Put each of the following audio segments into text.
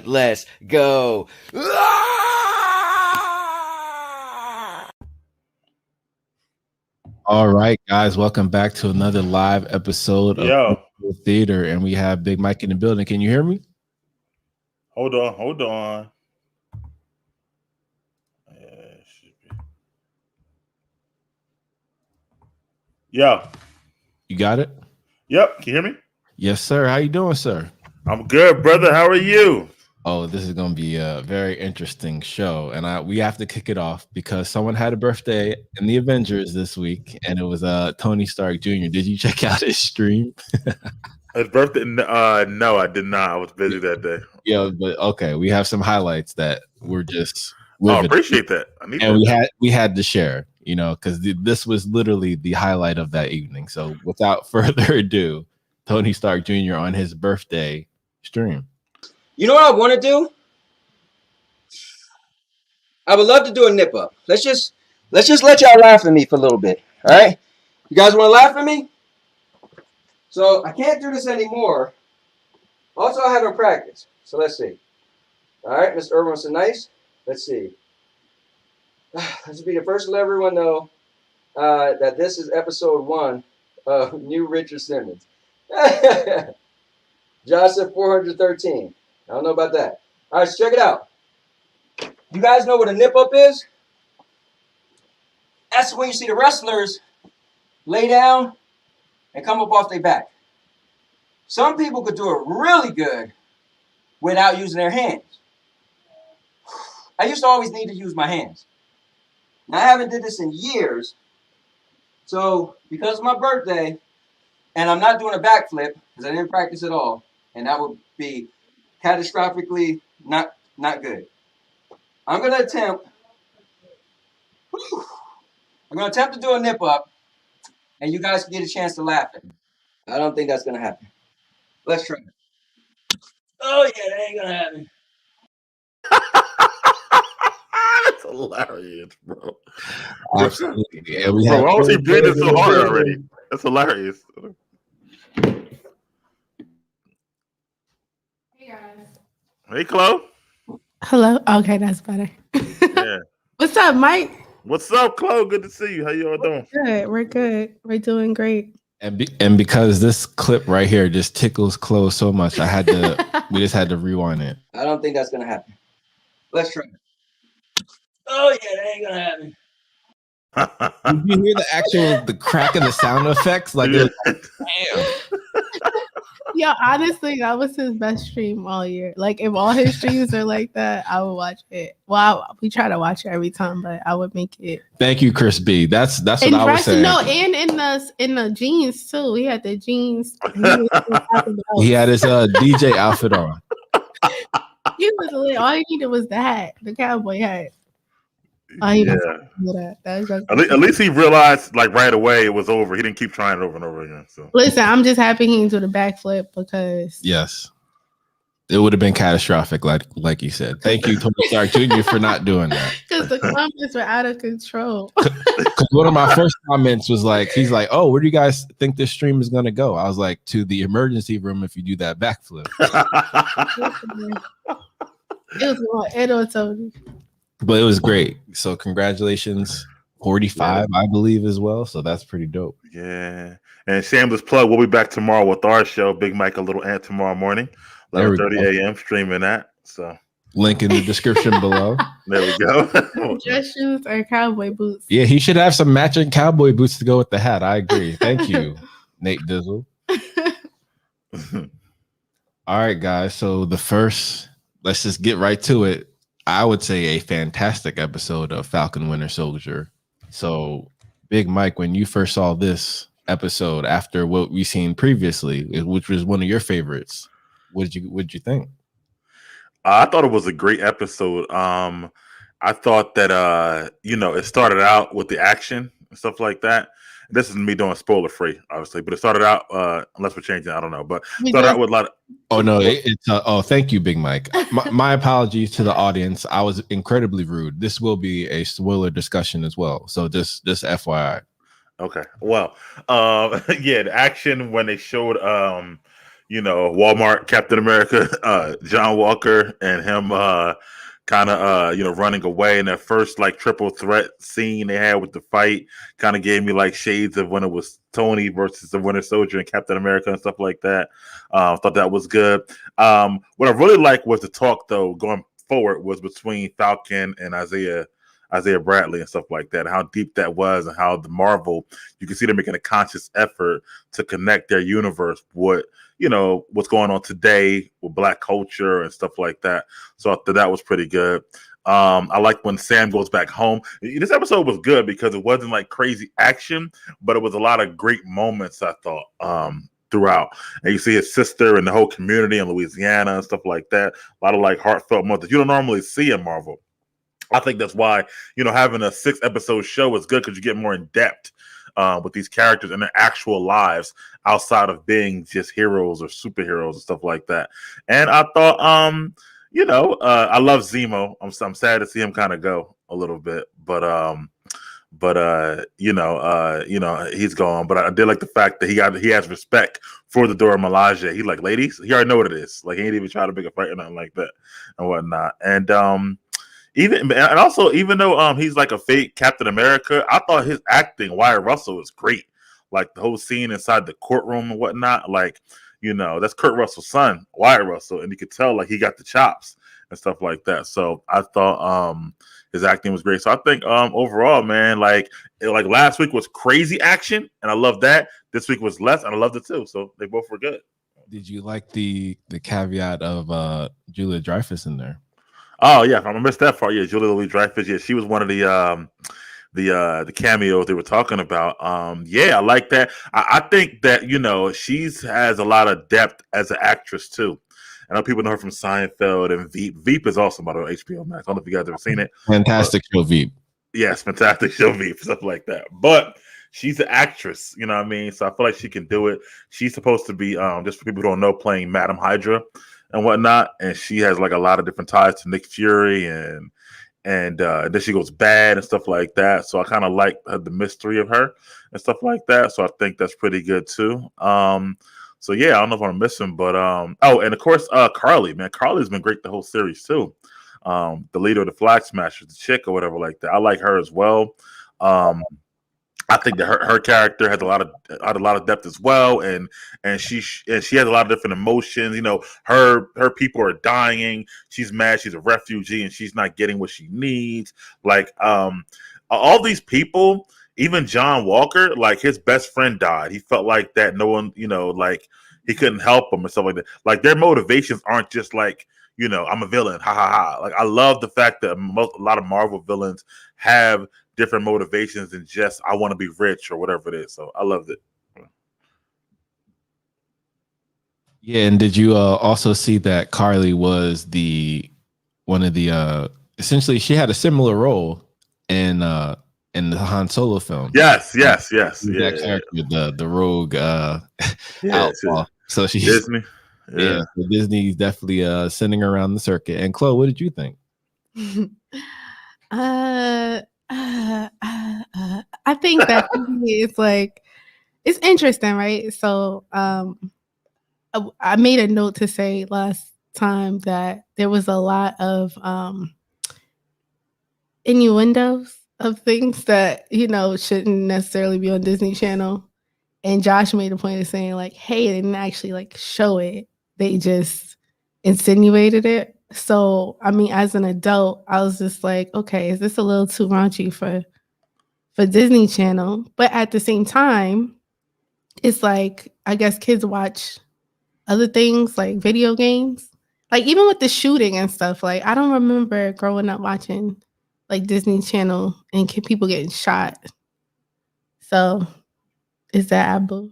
Let's go. All right, guys, welcome back to another live episode of Theater, and we have Big Mike in the building. Can you hear me? Hold on. Yeah. You got it? Yep. Can you hear me? Yes, sir. How you doing, sir? I'm good, brother. How are you? Oh, this is going to be a very interesting show, and we have to kick it off because someone had a birthday in the Avengers this week, and it was Tony Stark Jr. Did you check out his stream? His birthday? No, I did not. I was busy that day. Yeah, but okay, we have some highlights that were just. I appreciate that. We had to share, because this was literally the highlight of that evening. So, without further ado, Tony Stark Jr. on his birthday stream. You know what I want to do? I would love to do a nip up. Let's just let y'all laugh at me for a little bit. All right? You guys want to laugh at me? So I can't do this anymore. Also, I haven't practiced. So let's see. All right, Mr. Irwin so nice. Let's see. This will be the first to let everyone know that this is episode 1 of New Richard Simmons. Josh said 413. I don't know about that. All right, so check it out. You guys know what a nip up is? That's when you see the wrestlers lay down and come up off their back. Some people could do it really good without using their hands. I used to always need to use my hands. Now, I haven't did this in years. So, because of my birthday, and I'm not doing a backflip because I didn't practice at all, and that would be catastrophically not good. I'm going to attempt to do a nip up, and you guys can get a chance to laugh at me. I don't think that's going to happen. Let's try it. Oh, yeah, that ain't going to happen. That's hilarious, bro. Absolutely. Yeah, bro, why was he doing this so hard already? That's hilarious. Hey, Chloé. Hello. Okay, that's better. Yeah. What's up, Mike? What's up, Chloé? Good to see you. How you all doing? We're good. We're doing great. And because this clip right here just tickles Chloé so much, we just had to rewind it. I don't think that's gonna happen. Let's try it. Oh yeah, that ain't gonna happen. Did you hear the crack of the sound effects? Like, damn. Yo, honestly, that was his best stream all year. Like, if all his streams are like that, I would watch it. Well, we try to watch it every time, but I would make it. Thank you, Chris B. That's what I was saying. No, and in the jeans too. He had the jeans. He had his DJ outfit on. He was lit. All he needed was the hat, the cowboy hat. At least he realized like right away it was over. He didn't keep trying it over and over again. So listen, I'm just happy he didn't do the backflip because yes, it would have been catastrophic, like you said. Thank you, Tony Stark Jr. for not doing that. Because the comments were out of control. Because one of my first comments was like, he's like, "Oh, where do you guys think this stream is gonna go?" I was like, "To the emergency room if you do that backflip." It was Tony. But it was great. So congratulations. 45, I believe, as well. So that's pretty dope. Yeah. And shameless plug, we'll be back tomorrow with our show, Big Mike, A Little Ant, tomorrow morning, 11:30 a.m. streaming that. So link in the description below. There we go. Dress shoes or cowboy boots. Yeah, he should have some matching cowboy boots to go with the hat. I agree. Thank you, Nate Dizzle. All right, guys. So let's just get right to it. I would say a fantastic episode of Falcon Winter Soldier. So, Big Mike, when you first saw this episode after what we've seen previously, which was one of your favorites, what'd you think? I thought it was a great episode. I thought that it started out with the action and stuff like that. This is me doing spoiler free, obviously, but it started out unless we're changing, I don't know, but started out with a lot of. Oh no, thank you, Big Mike. My apologies to the audience. I was incredibly rude. This will be a spoiler discussion as well, so just FYI. Okay, well, the action when they showed Walmart, Captain America, John Walker, and him kind of running away. And that first like triple threat scene they had with the fight kind of gave me like shades of when it was Tony versus the Winter Soldier and Captain America and stuff like that. Thought that was good. What I really liked was the talk though going forward was between Falcon and Isaiah Bradley and stuff like that, how deep that was, and how the Marvel, you can see they're making a conscious effort to connect their universe with what's going on today with Black culture and stuff like that. So I thought that was pretty good. I like when Sam goes back home. This episode was good because it wasn't like crazy action, but it was a lot of great moments, I thought, throughout. And you see his sister and the whole community in Louisiana and stuff like that. A lot of like heartfelt moments you don't normally see in Marvel. I think that's why, having a 6-episode show is good because you get more in depth with these characters and their actual lives outside of being just heroes or superheroes and stuff like that. And I thought, I love Zemo. I'm sad to see him kind of go a little bit, but he's gone. But I did like the fact that he has respect for the Dora Milaje. He like, ladies, he already know what it is. Like, he ain't even try to make a fight or nothing like that and whatnot. And even though he's like a fake Captain America, I thought his acting, Wyatt Russell, was great. Like the whole scene inside the courtroom and whatnot. Like, that's Kurt Russell's son, Wyatt Russell, and you could tell like he got the chops and stuff like that. So I thought his acting was great. So I think overall, man, like last week was crazy action, and I love that. This week was less, and I loved it too. So they both were good. Did you like the caveat of Julia Dreyfus in there? Oh yeah, I missed that part. Yeah, Julia Louis-Dreyfus. Yeah, she was one of the cameos they were talking about. Yeah, I like that. I think that she has a lot of depth as an actress too. I know people know her from Seinfeld and Veep. Veep is awesome, by the way, HBO Max. I don't know if you guys ever seen it. Fantastic show, Veep. Yes, fantastic show, Veep, stuff like that. But she's an actress, you know what I mean? So I feel like she can do it. She's supposed to be, just for people who don't know, playing Madam Hydra and whatnot, and she has like a lot of different ties to Nick Fury, and then she goes bad and stuff like that. So I kind of like the mystery of her and stuff like that. So I think that's pretty good too. So yeah, I don't know if I'm missing, but and of course Carly, man, Carly's been great the whole series too. The leader of the Flag Smashers, the chick or whatever like that. I like her as well. I think that her character has a lot of depth as well, and she has a lot of different emotions. Her people are dying. She's mad. She's a refugee, and she's not getting what she needs. Like all these people, even John Walker, like his best friend died. He felt like that no one, like he couldn't help him and stuff like that. Like their motivations aren't just like, I'm a villain, ha ha ha. Like I love the fact that a lot of Marvel villains have different motivations than just I want to be rich or whatever it is. So I loved it. Yeah, and did you also see that Carly was one of the essentially she had a similar role in the Han Solo film. Yes. Yeah, that character, the rogue outlaw. So she's Disney. Yeah, so Disney's definitely sending her around the circuit. And Chloe, what did you think? I think that it's like it's interesting, right? So I made a note to say last time that there was a lot of innuendos of things that shouldn't necessarily be on Disney Channel, and Josh made a point of saying like, hey, they didn't actually like show it, they just insinuated it. So I mean, as an adult, I was just like, okay, is this a little too raunchy for Disney Channel? But at the same time, it's like I guess kids watch other things like video games, like even with the shooting and stuff. Like I don't remember growing up watching like Disney Channel and people getting shot. So is that Abu?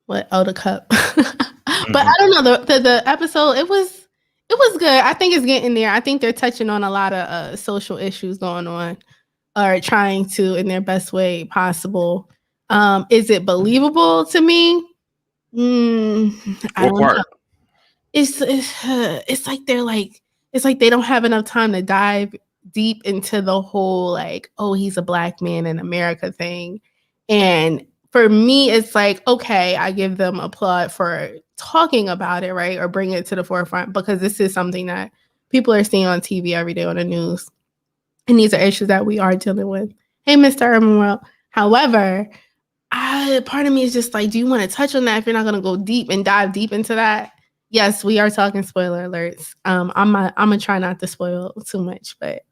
What? Oh, the cup. But I don't know, the episode, it was good. I think it's getting there. I think they're touching on a lot of social issues going on, or trying to in their best way possible. Is it believable to me? I don't know. It's like they're like, it's like they don't have enough time to dive deep into the whole like, oh, he's a black man in America thing. And for me, it's like, okay, I give them applaud for talking about it, right? Or bring it to the forefront, because this is something that people are seeing on TV every day on the news. And these are issues that we are dealing with. Hey, Mr. Urban World. However, part of me is just like, do you want to touch on that if you're not going to go deep and dive deep into that? Yes, we are talking spoiler alerts. I'm gonna try not to spoil too much, but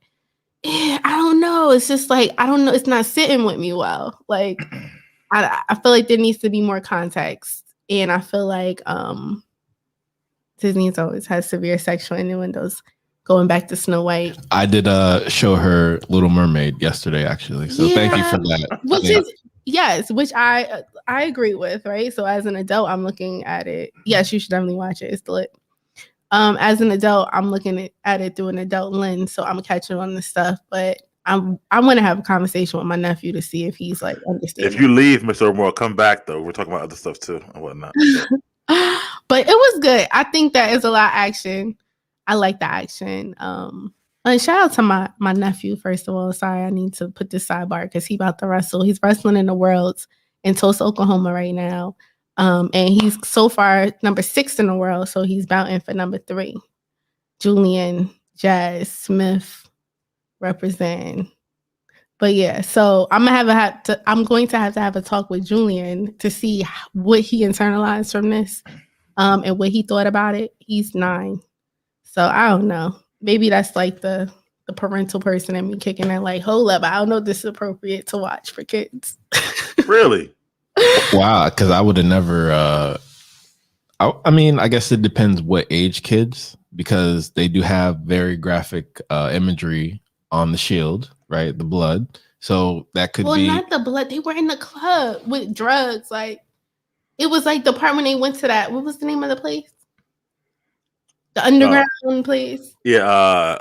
I don't know. It's just like, I don't know. It's not sitting with me well. Like, I feel like there needs to be more context, and I feel like Disney's always has severe sexual innuendos. Going back to Snow White, I did show her Little Mermaid yesterday, actually. So thank you for that. Which is yes, which I agree with, right? So as an adult, I'm looking at it. Yes, you should definitely watch it. It's lit. As an adult, I'm looking at it through an adult lens, so I'm catching on the stuff. But I'm going to have a conversation with my nephew to see if he's like understanding. If you leave, Mr. O'More, come back though. We're talking about other stuff too and whatnot. So. But it was good. I think that is a lot of action. I like the action. And shout out to my nephew, first of all. Sorry, I need to put this sidebar because he's about to wrestle. He's wrestling in the Worlds in Tulsa, Oklahoma right now. And he's so far number 6 in the world. So he's bouting for number 3. Julian Jazz Smith representing. But yeah, so I'm going to have a talk with Julian to see what he internalized from this, and what he thought about it. He's 9. So I don't know. Maybe that's like the parental person in me kicking in, like, hold up, I don't know if this is appropriate to watch for kids. Really? Wow, because I would have never. I mean, I guess it depends what age kids, because they do have very graphic imagery on the shield, right? The blood. So that could be. Well, not the blood. They were in the club with drugs. Like, it was like the part when they went to that. What was the name of the place? The underground place. Yeah.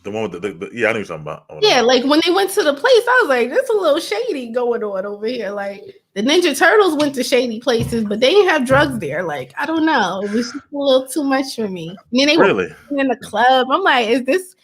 The one with the yeah, I know what you're talking about. Yeah, like when they went to the place, I was like, there's a little shady going on over here. Like, the Ninja Turtles went to shady places, but they didn't have drugs there. Like, I don't know. It was just a little too much for me. I mean, they were in the club. I'm like, is this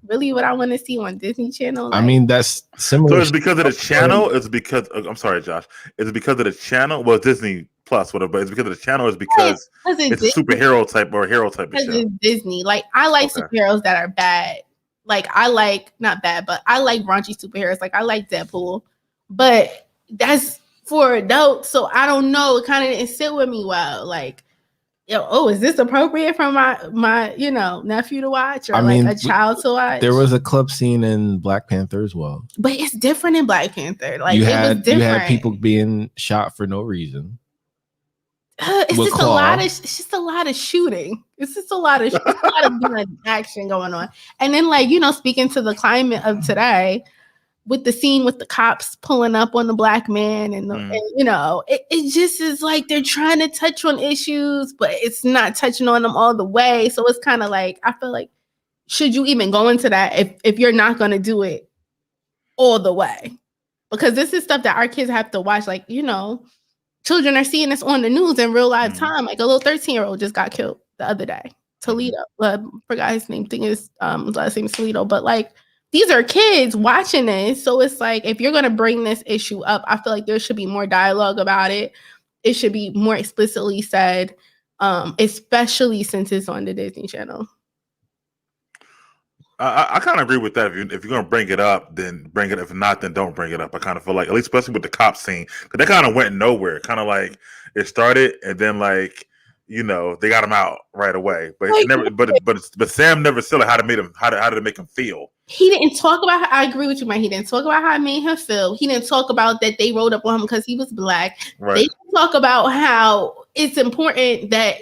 really what I want to see on Disney Channel? Like, I mean, that's similar. So it's because of the channel? It's because I'm sorry, Josh. Is it because of the channel? Well, Disney Plus, whatever, but it's because of the channel, is because it's a superhero type or hero type of show. It's Disney. Like, I like superheroes that are bad. Like, I like, not bad, but I like raunchy superheroes. Like, I like Deadpool, but that's for adults. So I don't know. It kind of didn't sit with me well. Like, is this appropriate for my nephew to watch, or a child to watch? There was a club scene in Black Panther as well. But it's different in Black Panther. Like, you had people being shot for no reason. It's just a lot of shooting. It's just a lot of action going on. And then, speaking to the climate of today, with the scene with the cops pulling up on the black man, and it just is like they're trying to touch on issues, but it's not touching on them all the way. So it's kind of like, I feel like, should you even go into that if you're not going to do it all the way? Because this is stuff that our kids have to watch. Like, children are seeing this on the news in real life time. Like, a little 13-year-old just got killed the other day. Toledo. Forgot his name. Thing is, last name is Toledo. But like, these are kids watching this. So it's like, if you're going to bring this issue up, I feel like there should be more dialogue about it. It should be more explicitly said, especially since it's on the Disney Channel. I kind of agree with that. If you're going to bring it up, then bring it. If not, then don't bring it up. I kind of feel like, at least especially with the cop scene, because they kind of went nowhere. Kind of like it started, and then they got him out right away. But but Sam never said how to make him feel. He didn't talk about I agree with you, man. He didn't talk about how it made him feel. He didn't talk about that they rolled up on him because he was black. Right. They didn't talk about how it's important that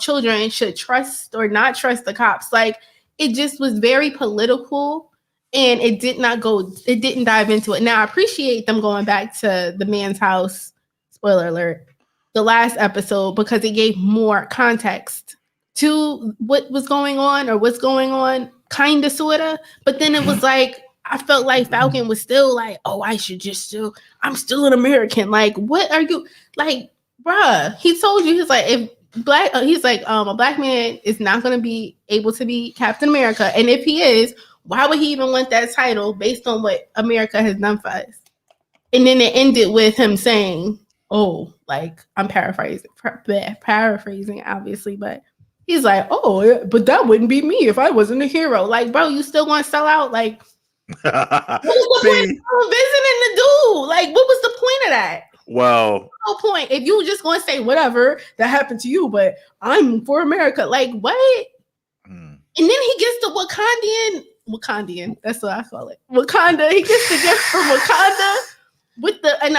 children should trust or not trust the cops. Like, it just was very political, and it didn't dive into it. Now, I appreciate them going back to the man's house, spoiler alert, the last episode, because it gave more context to what was going on, or what's going on, kind of, sort of. But then it was like, I felt like Falcon was still like, I'm still an American. Like, what are you, like, bruh, he told you, he's like, a black man is not going to be able to be Captain America. And if he is, why would he even want that title based on what America has done for us? And then it ended with him saying, "Oh, like I'm paraphrasing, obviously, but he's like, oh, but that wouldn't be me if I wasn't a hero. Like, bro, you still gonna sell out? Like, what was the point of visiting the dude? Like, what was the point of that? Well, no point. If you were just gonna say whatever that happened to you, but I'm for America, like what? And then he gets the Wakandian. That's what I call it. Wakanda. He gets the gift from Wakanda with the. And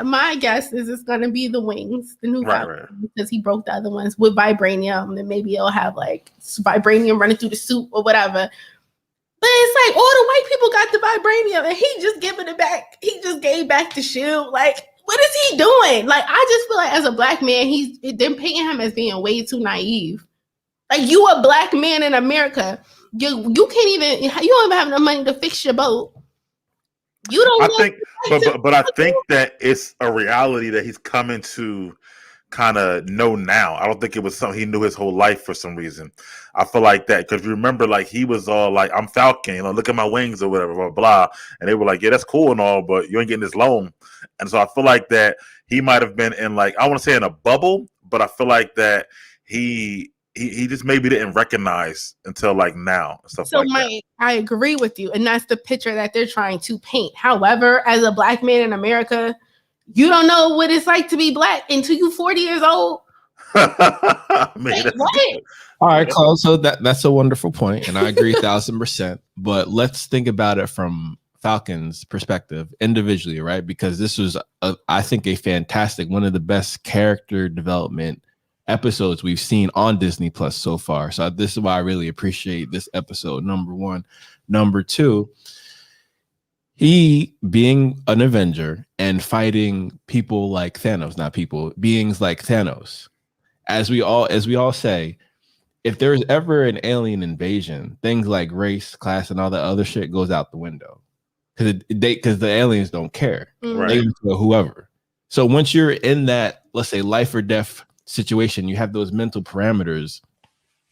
my guess is it's gonna be the wings, the new Falcon, because he broke the other ones with vibranium, and maybe it'll have like vibranium running through the suit or whatever. But it's like all the white people got the vibranium, and he just giving it back. He just gave back the shield. Like, what is he doing? Like, I just feel like as a black man, they're painting him as being way too naive. Like, you a black man in America. You can't even, you don't even have enough money to fix your boat. You don't. I think, but I think that it's a reality that he's coming to kind of know now. I don't think it was something he knew his whole life for some reason. I feel like that because remember, like he was all like, "I'm Falcon, look at my wings or whatever, blah blah," and they were like, "Yeah, that's cool and all, but you ain't getting this loan." And so I feel like that he might have been in like I want to say in a bubble, but I feel like that he just maybe didn't recognize until like now and stuff like that. I agree with you, and that's the picture that they're trying to paint. However, as a black man in America, you don't know what it's like to be black until you're 40 years old. Man, what? All right, Chloe, so that's a wonderful point, and I agree 1,000%. But let's think about it from Falcon's perspective individually, right? Because this was, I think, a fantastic, one of the best character development episodes we've seen on Disney Plus so far. So this is why I really appreciate this episode. Number one. Number two, he being an Avenger and fighting people like Thanos, not people, beings like Thanos. As we all say, if there's ever an alien invasion, things like race, class, and all that other shit goes out the window because the aliens don't care. Right. They go whoever. So once you're in that, let's say, life or death situation, you have those mental parameters.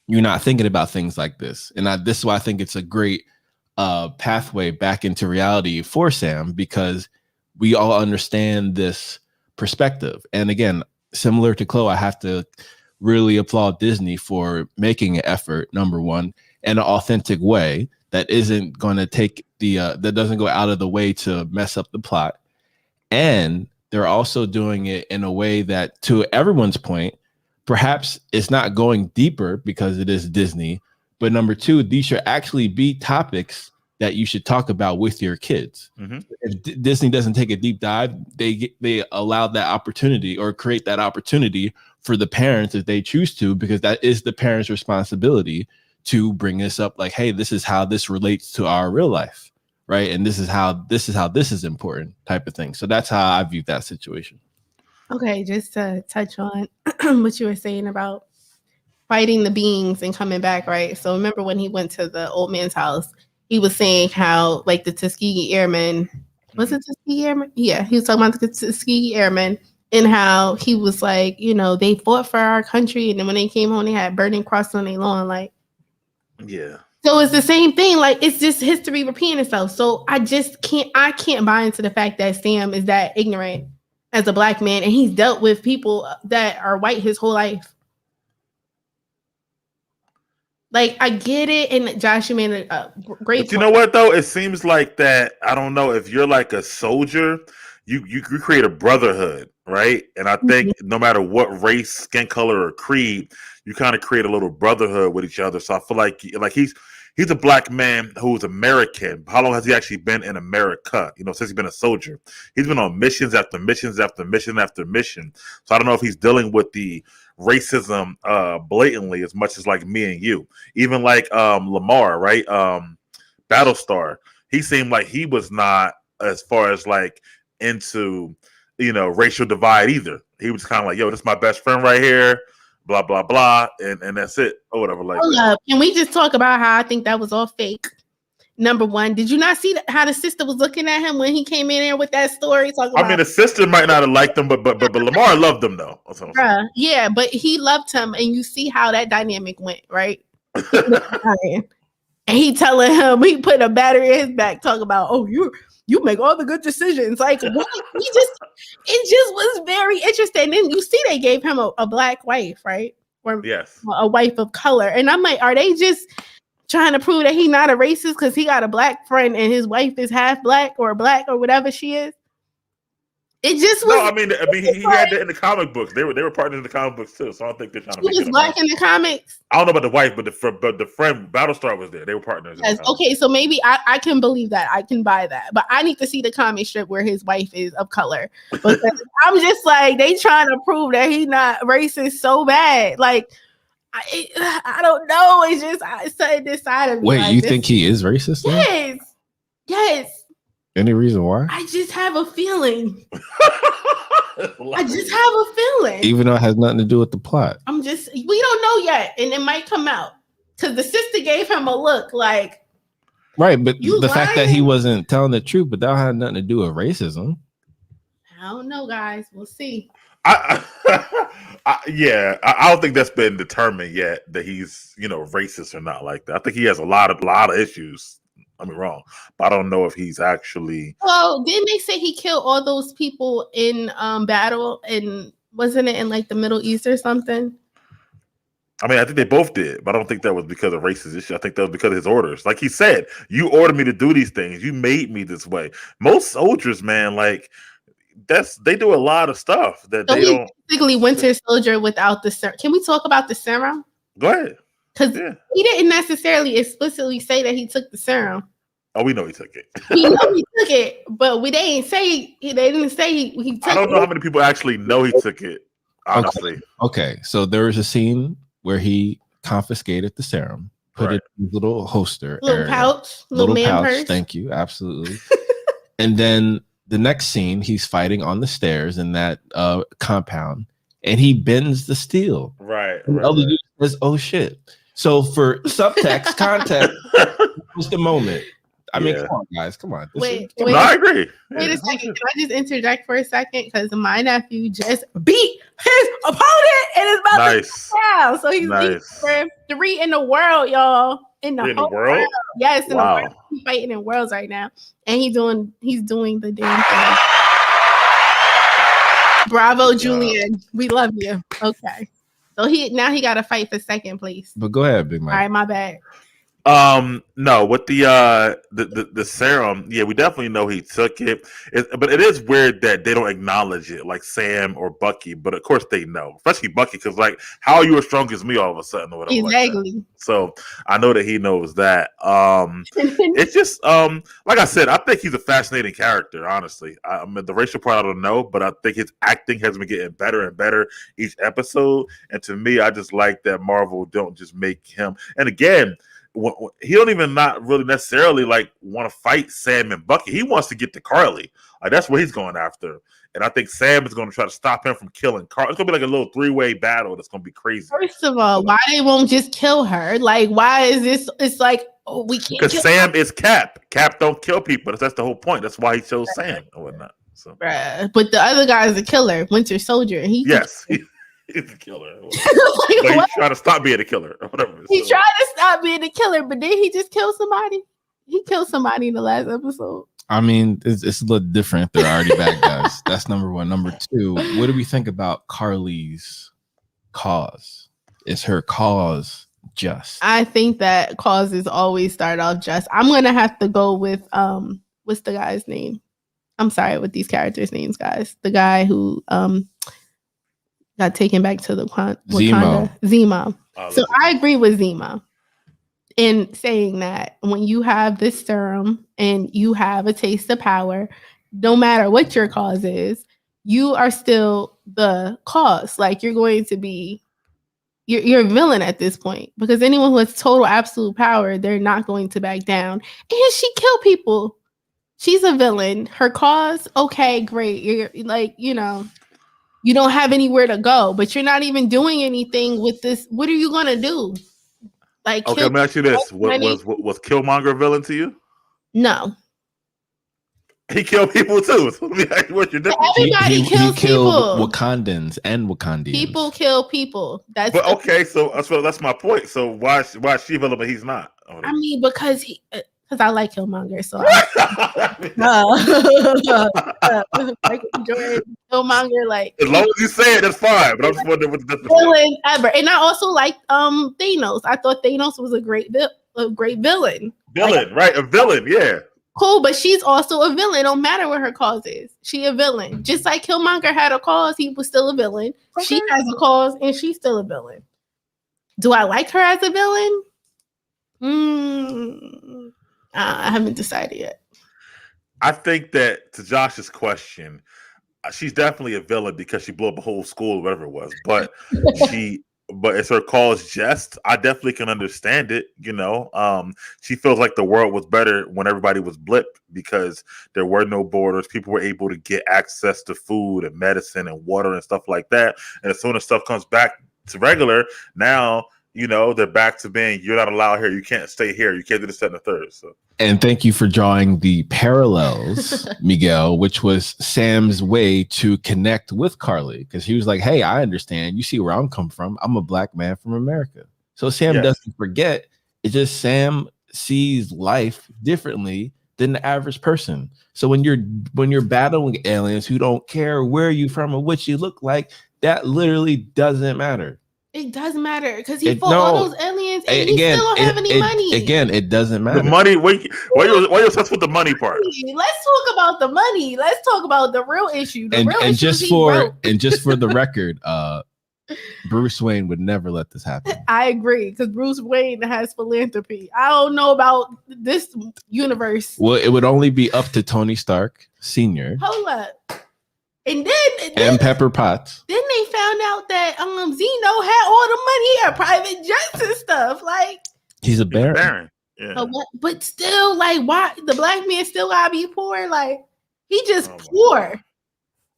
You're not thinking about things like this, and this is why I think it's a great pathway back into reality for Sam, because we all understand this perspective. And again, similar to Chloe, I have to really applaud Disney for making an effort, number one, in an authentic way that isn't going to take that doesn't go out of the way to mess up the plot. And they're also doing it in a way that, to everyone's point, perhaps it's not going deeper because it is Disney. But number two, these should actually be topics that you should talk about with your kids. Mm-hmm. If Disney doesn't take a deep dive, they allow that opportunity or create that opportunity for the parents if they choose to, because that is the parents' responsibility to bring this up. Like, hey, this is how this relates to our real life, right? And this is how this is important, type of thing. So that's how I view that situation. Okay, just to touch on what you were saying about fighting the beings and coming back, right? So remember when he went to the old man's house, he was saying how like the Tuskegee Airmen, was it Tuskegee Airmen? Yeah, he was talking about the Tuskegee Airmen and how he was like, they fought for our country, and then when they came home, they had burning crosses on their lawn, like. Yeah. So it's the same thing. Like, it's just history repeating itself. So I can't buy into the fact that Sam is that ignorant as a black man, and he's dealt with people that are white his whole life. Like, I get it, and Josh, you made a great point. You know what, though? It seems like that, I don't know, if you're like a soldier, you create a brotherhood, right? And I think no matter what race, skin color, or creed, you kind of create a little brotherhood with each other. So I feel like he's a black man who's American. How long has he actually been in America? Since he's been a soldier. He's been on missions after missions after mission after mission. So I don't know if he's dealing with the racism blatantly as much as like me and you. Even like Lamar, right? Battlestar. He seemed like he was not as far as like into racial divide either. He was kind of like, yo, this is my best friend right here, blah blah blah, and that's it or whatever. Like, can we just talk about how I think that was all fake? Number one, did you not see how the sister was looking at him when he came in there with that story? The sister might not have liked him, but Lamar loved him though. Yeah, but he loved him, and you see how that dynamic went, right? And he telling him, he put a battery in his back, talking about, oh, you make all the good decisions. Like, what? It just was very interesting. And then you see they gave him a black wife, right? Or Yes. a wife of color. And I'm like, are they just trying to prove that he's not a racist because he got a black friend and his wife is half black or whatever she is? It just was. No, I mean, he had that in the comic books. They were partners in the comic books too. So I don't think they're trying to make it black in the comics. I don't know about the wife, but the friend Battlestar was there. They were partners. Yes, okay, so maybe I can believe that. I can buy that. But I need to see the comic strip where his wife is of color. Because I'm just like, they trying to prove that he's not racist so bad. Like, I don't know. It's just something this side of me. Wait, like, you think he is racist? Yes. Then? Yes. Any reason why? I just have a feeling. I just have a feeling. Even though it has nothing to do with the plot. We don't know yet. And it might come out. Because the sister gave him a look like. Right, but the fact that he wasn't telling the truth, but that had nothing to do with racism. I don't know, guys. We'll see. I don't think that's been determined yet that he's, racist or not like that. I think he has a lot of issues. I mean, wrong, but I don't know if he's actually. Well, didn't they say he killed all those people in battle, and wasn't it in like the Middle East or something? I mean, I think they both did, but I don't think that was because of racist issue. I think that was because of his orders. Like he said, you ordered me to do these things. You made me this way. Most soldiers, man, like they do a lot of stuff that they don't. Basically, Winter Soldier without the serum. Can we talk about the serum? Go ahead. Because he didn't necessarily explicitly say that he took the serum. Oh, we know he took it. We know he took it, but they didn't say he took it. I don't know how many people actually know he took it, honestly. Okay. So there was a scene where he confiscated the serum, put it in a little holster. Little pouch, little man pouch. Purse. Thank you. Absolutely. And then the next scene, he's fighting on the stairs in that compound, and he bends the steel. Right. And the other dude says, "Oh shit." So for subtext, context, was the moment. I mean, come on, guys. Come on. Wait. No, I agree. Wait a second. Can I just interject for a second? Because my nephew just beat his opponent and is about to down. So he's beating for 3 in the world, y'all. In the whole world? Yes, in the world. He's fighting in worlds right now. And he's doing the damn thing. Bravo, Julian. We love you. Okay. So he got to fight for second place. But go ahead, Big Mike. All right, my bad. No, with the serum, we definitely know he took it. But it is weird that they don't acknowledge it, like Sam or Bucky. But of course they know, especially Bucky, because like, how are you as strong as me all of a sudden or whatever? Exactly. Like so I know that he knows that. It's just like I said, I think he's a fascinating character. Honestly, I mean, the racial part I don't know, but I think his acting has been getting better and better each episode. And to me, I just like that Marvel don't just make him. And again, he don't even not really necessarily like want to fight Sam and Bucky. He wants to get to Carly. Like that's what he's going after. And I think Sam is going to try to stop him from killing Carly. It's going to be like a little 3-way battle. That's going to be crazy. First of all, why they won't just kill her? Like, why is this? It's like, oh, we can't. Because Sam is Cap. Cap don't kill people. That's the whole point. That's why he chose Sam or whatnot. So, but the other guy is a killer, Winter Soldier. And he's a killer. Like, he's trying to stop being a killer or whatever. He tried to stop being a killer, but then he just killed somebody. He killed somebody in the last episode. I mean, it's a little different if they're already bad guys. That's number one. Number two, what do we think about Carly's cause? Is her cause just? I think that causes always start off just. I'm gonna have to go with what's the guy's name? I'm sorry with these characters' names, guys. The guy who got taken back to the Wakanda. Zemo. So I agree with Zemo in saying that when you have this serum and you have a taste of power, no matter what your cause is, you are still the cause. Like you're going to be, you're a villain at this point, because anyone who has total absolute power, they're not going to back down. And she killed people. She's a villain. Her cause, okay, great. You're like, you don't have anywhere to go, but you're not even doing anything with this. What are you gonna do? Like, okay, let me ask you this: was Killmonger a villain to you? No, he killed people too. So let me ask you what you're doing. Everybody kills people. Wakandans and Wakandians. People kill people. So that's my point. So why is she a villain, but he's not? I mean, because because I like Killmonger. So Michael Jordan, Killmonger, like as long as you say it, that's fine. But I'm just wondering what the difference is. villain ever. And I also liked Thanos. I thought Thanos was a great villain. Villain, right? A villain, yeah. Cool, but she's also a villain. No matter what her cause is, she a villain. Just like Killmonger had a cause, he was still a villain. Okay. She has a cause, and she's still a villain. Do I like her as a villain? I haven't decided yet. I think that to Josh's question, she's definitely a villain because she blew up a whole school, or whatever it was. But but it's her cause jest. I definitely can understand it. You know, she feels like the world was better when everybody was blipped because there were no borders. People were able to get access to food and medicine and water and stuff like that. And as soon as stuff comes back to regular, now, you know, they're back to being, you're not allowed here. You can't stay here. You can't do this, that, and the third. So. And thank you for drawing the parallels, Miguel, which was Sam's way to connect with Carly. Because he was like, hey, I understand. You see where I'm come from. I'm a black man from America. So Sam doesn't forget. It's just Sam sees life differently than the average person. So when you're battling aliens who don't care where you from or what you look like, that literally doesn't matter. It does matter because he fought all those aliens and he still don't have any money. Again, it doesn't matter. The money, why you obsessed with the money part? Let's talk about the money. Let's talk about the real issue. Just for the record, Bruce Wayne would never let this happen. I agree because Bruce Wayne has philanthropy. I don't know about this universe. Well, it would only be up to Tony Stark Sr. Hold up. And then Pepper Potts. Then they found out that Zeno had all the money. He had private jets and stuff. Like he's a baron. Yeah. But still, like, why the black man still gotta be poor? Like he just poor.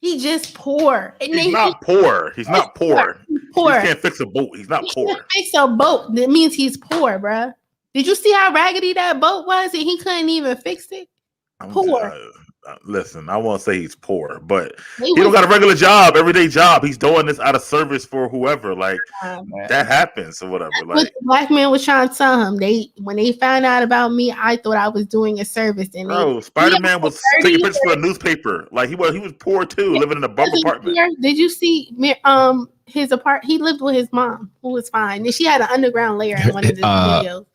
He just poor. And he's not poor. He's not poor. Poor. He can't fix a boat. He's not poor. He can't fix a boat. That means he's poor, bruh. Did you see how raggedy that boat was and he couldn't even fix it? Poor. Listen, I won't say he's poor, but he don't got a regular job, everyday job. He's doing this out of service for whoever. Like that happens or whatever. Like the black man was trying to tell him. When they found out about me, I thought I was doing a service. And Spider-Man was taking pictures for a newspaper. Like he was poor too, living in a bum apartment. Did you see his apartment? He lived with his mom, who was fine. And she had an underground layer in one of his videos.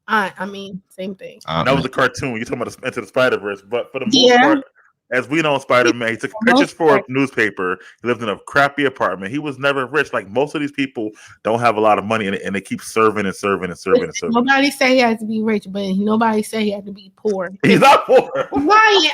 I mean, same thing. That was a cartoon. You're talking about Into the Spider-Verse, but for the most part, as we know, Spider-Man, he took pictures for a newspaper. He lived in a crappy apartment. He was never rich. Like most of these people don't have a lot of money, and they keep serving and serving and serving and serving. Nobody said he had to be rich, but nobody said he had to be poor. He's not poor. Ryan,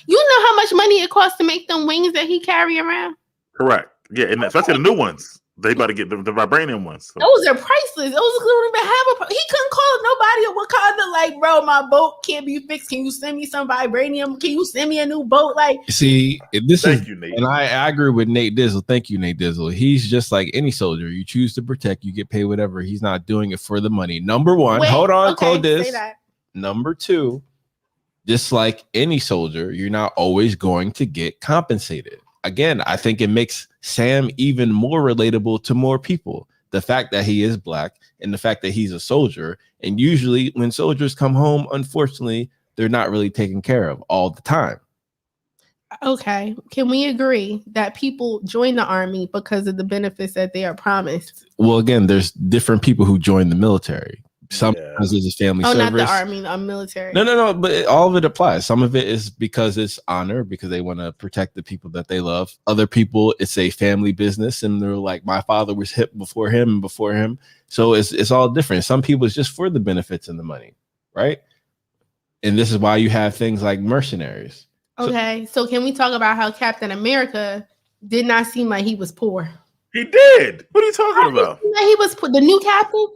you know how much money it costs to make them wings that he carry around? Correct. Yeah, and especially the new ones. They about to get the vibranium ones. So. Those are priceless. Those don't even have he couldn't call nobody at Wakanda like, bro, my boat can't be fixed. Can you send me some vibranium? Can you send me a new boat? Like, see, Thank you, Nate. And I agree with Nate Dizzle. Thank you, Nate Dizzle. He's just like any soldier. You choose to protect, you get paid whatever. He's not doing it for the money. Number one, hold on, Claudius. Number two, just like any soldier, you're not always going to get compensated. Again, I think it makes Sam even more relatable to more people. The fact that he is black and the fact that he's a soldier. And usually when soldiers come home, unfortunately, they're not really taken care of all the time. Okay. Can we agree that people join the army because of the benefits that they are promised? Well, again, there's different people who join the military. Sometimes it's a family service. Not the army, military. No. But all of it applies. Some of it is because it's honor, because they want to protect the people that they love. Other people, it's a family business, and they're like, my father was hip before him and before him. So it's all different. Some people, it's just for the benefits and the money, right? And this is why you have things like mercenaries. Okay, so can we talk about how Captain America did not seem like he was poor? He did. What are you talking about? He was the new captain.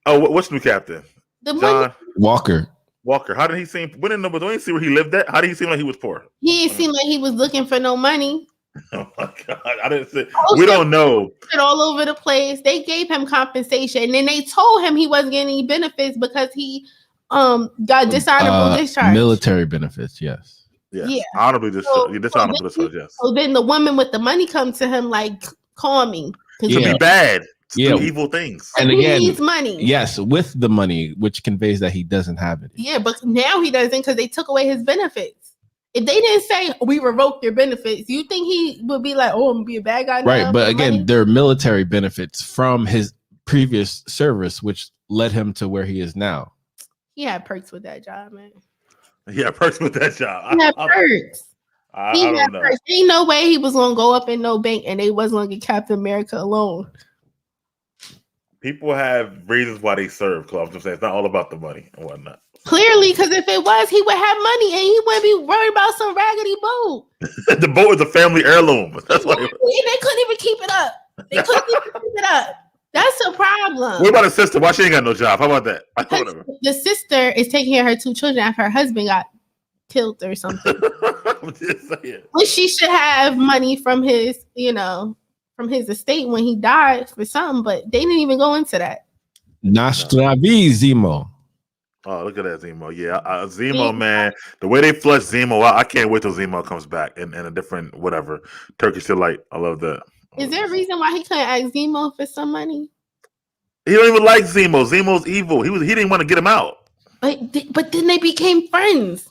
Oh, what's new captain? John Walker. How did he seem? We didn't see where he lived at. How did he seem like he was poor? He didn't seem like he was looking for no money. Oh my God! I didn't say. We don't know. All over the place. They gave him compensation, and then they told him he wasn't getting any benefits because he got dishonorable discharge. Military benefits, yes. Yeah. Honorably dishonorable discharge, yes. So then the woman with the money come to him like, call me. To be bad. to do evil things. And he again, needs money. Yes, with the money, which conveys that he doesn't have it. Yeah, but now he doesn't because they took away his benefits. If they didn't say we revoked your benefits, you think he would be like, "Oh, I'm gonna be a bad guy now"? Right, but again, there are military benefits from his previous service, which led him to where he is now. He had perks with that job, man. Yeah, perks with that job. He had perks. I don't know. Ain't no way he was gonna go up in no bank and they wasn't gonna get Captain America alone. People have reasons why they serve, Club. I'm just saying it's not all about the money and whatnot. Clearly, because if it was, he would have money and he wouldn't be worried about some raggedy boat. The boat is a family heirloom. That's why they couldn't even keep it up. They couldn't even keep it up. That's a problem. What about his sister? Why she ain't got no job? How about that? The sister is taking care of her 2 children after her husband got killed or something. I'm just saying. Well, she should have money from his, from his estate when he died for something, but they didn't even go into that. Nostravi Zemo. Oh, look at that Zemo. Yeah, Zemo, man. The way they flush Zemo out, I can't wait till Zemo comes back in a different whatever. Turkish delight. I love that. Is there a reason why he couldn't ask Zemo for some money? He don't even like Zemo. Zemo's evil. He didn't want to get him out. But then they became friends.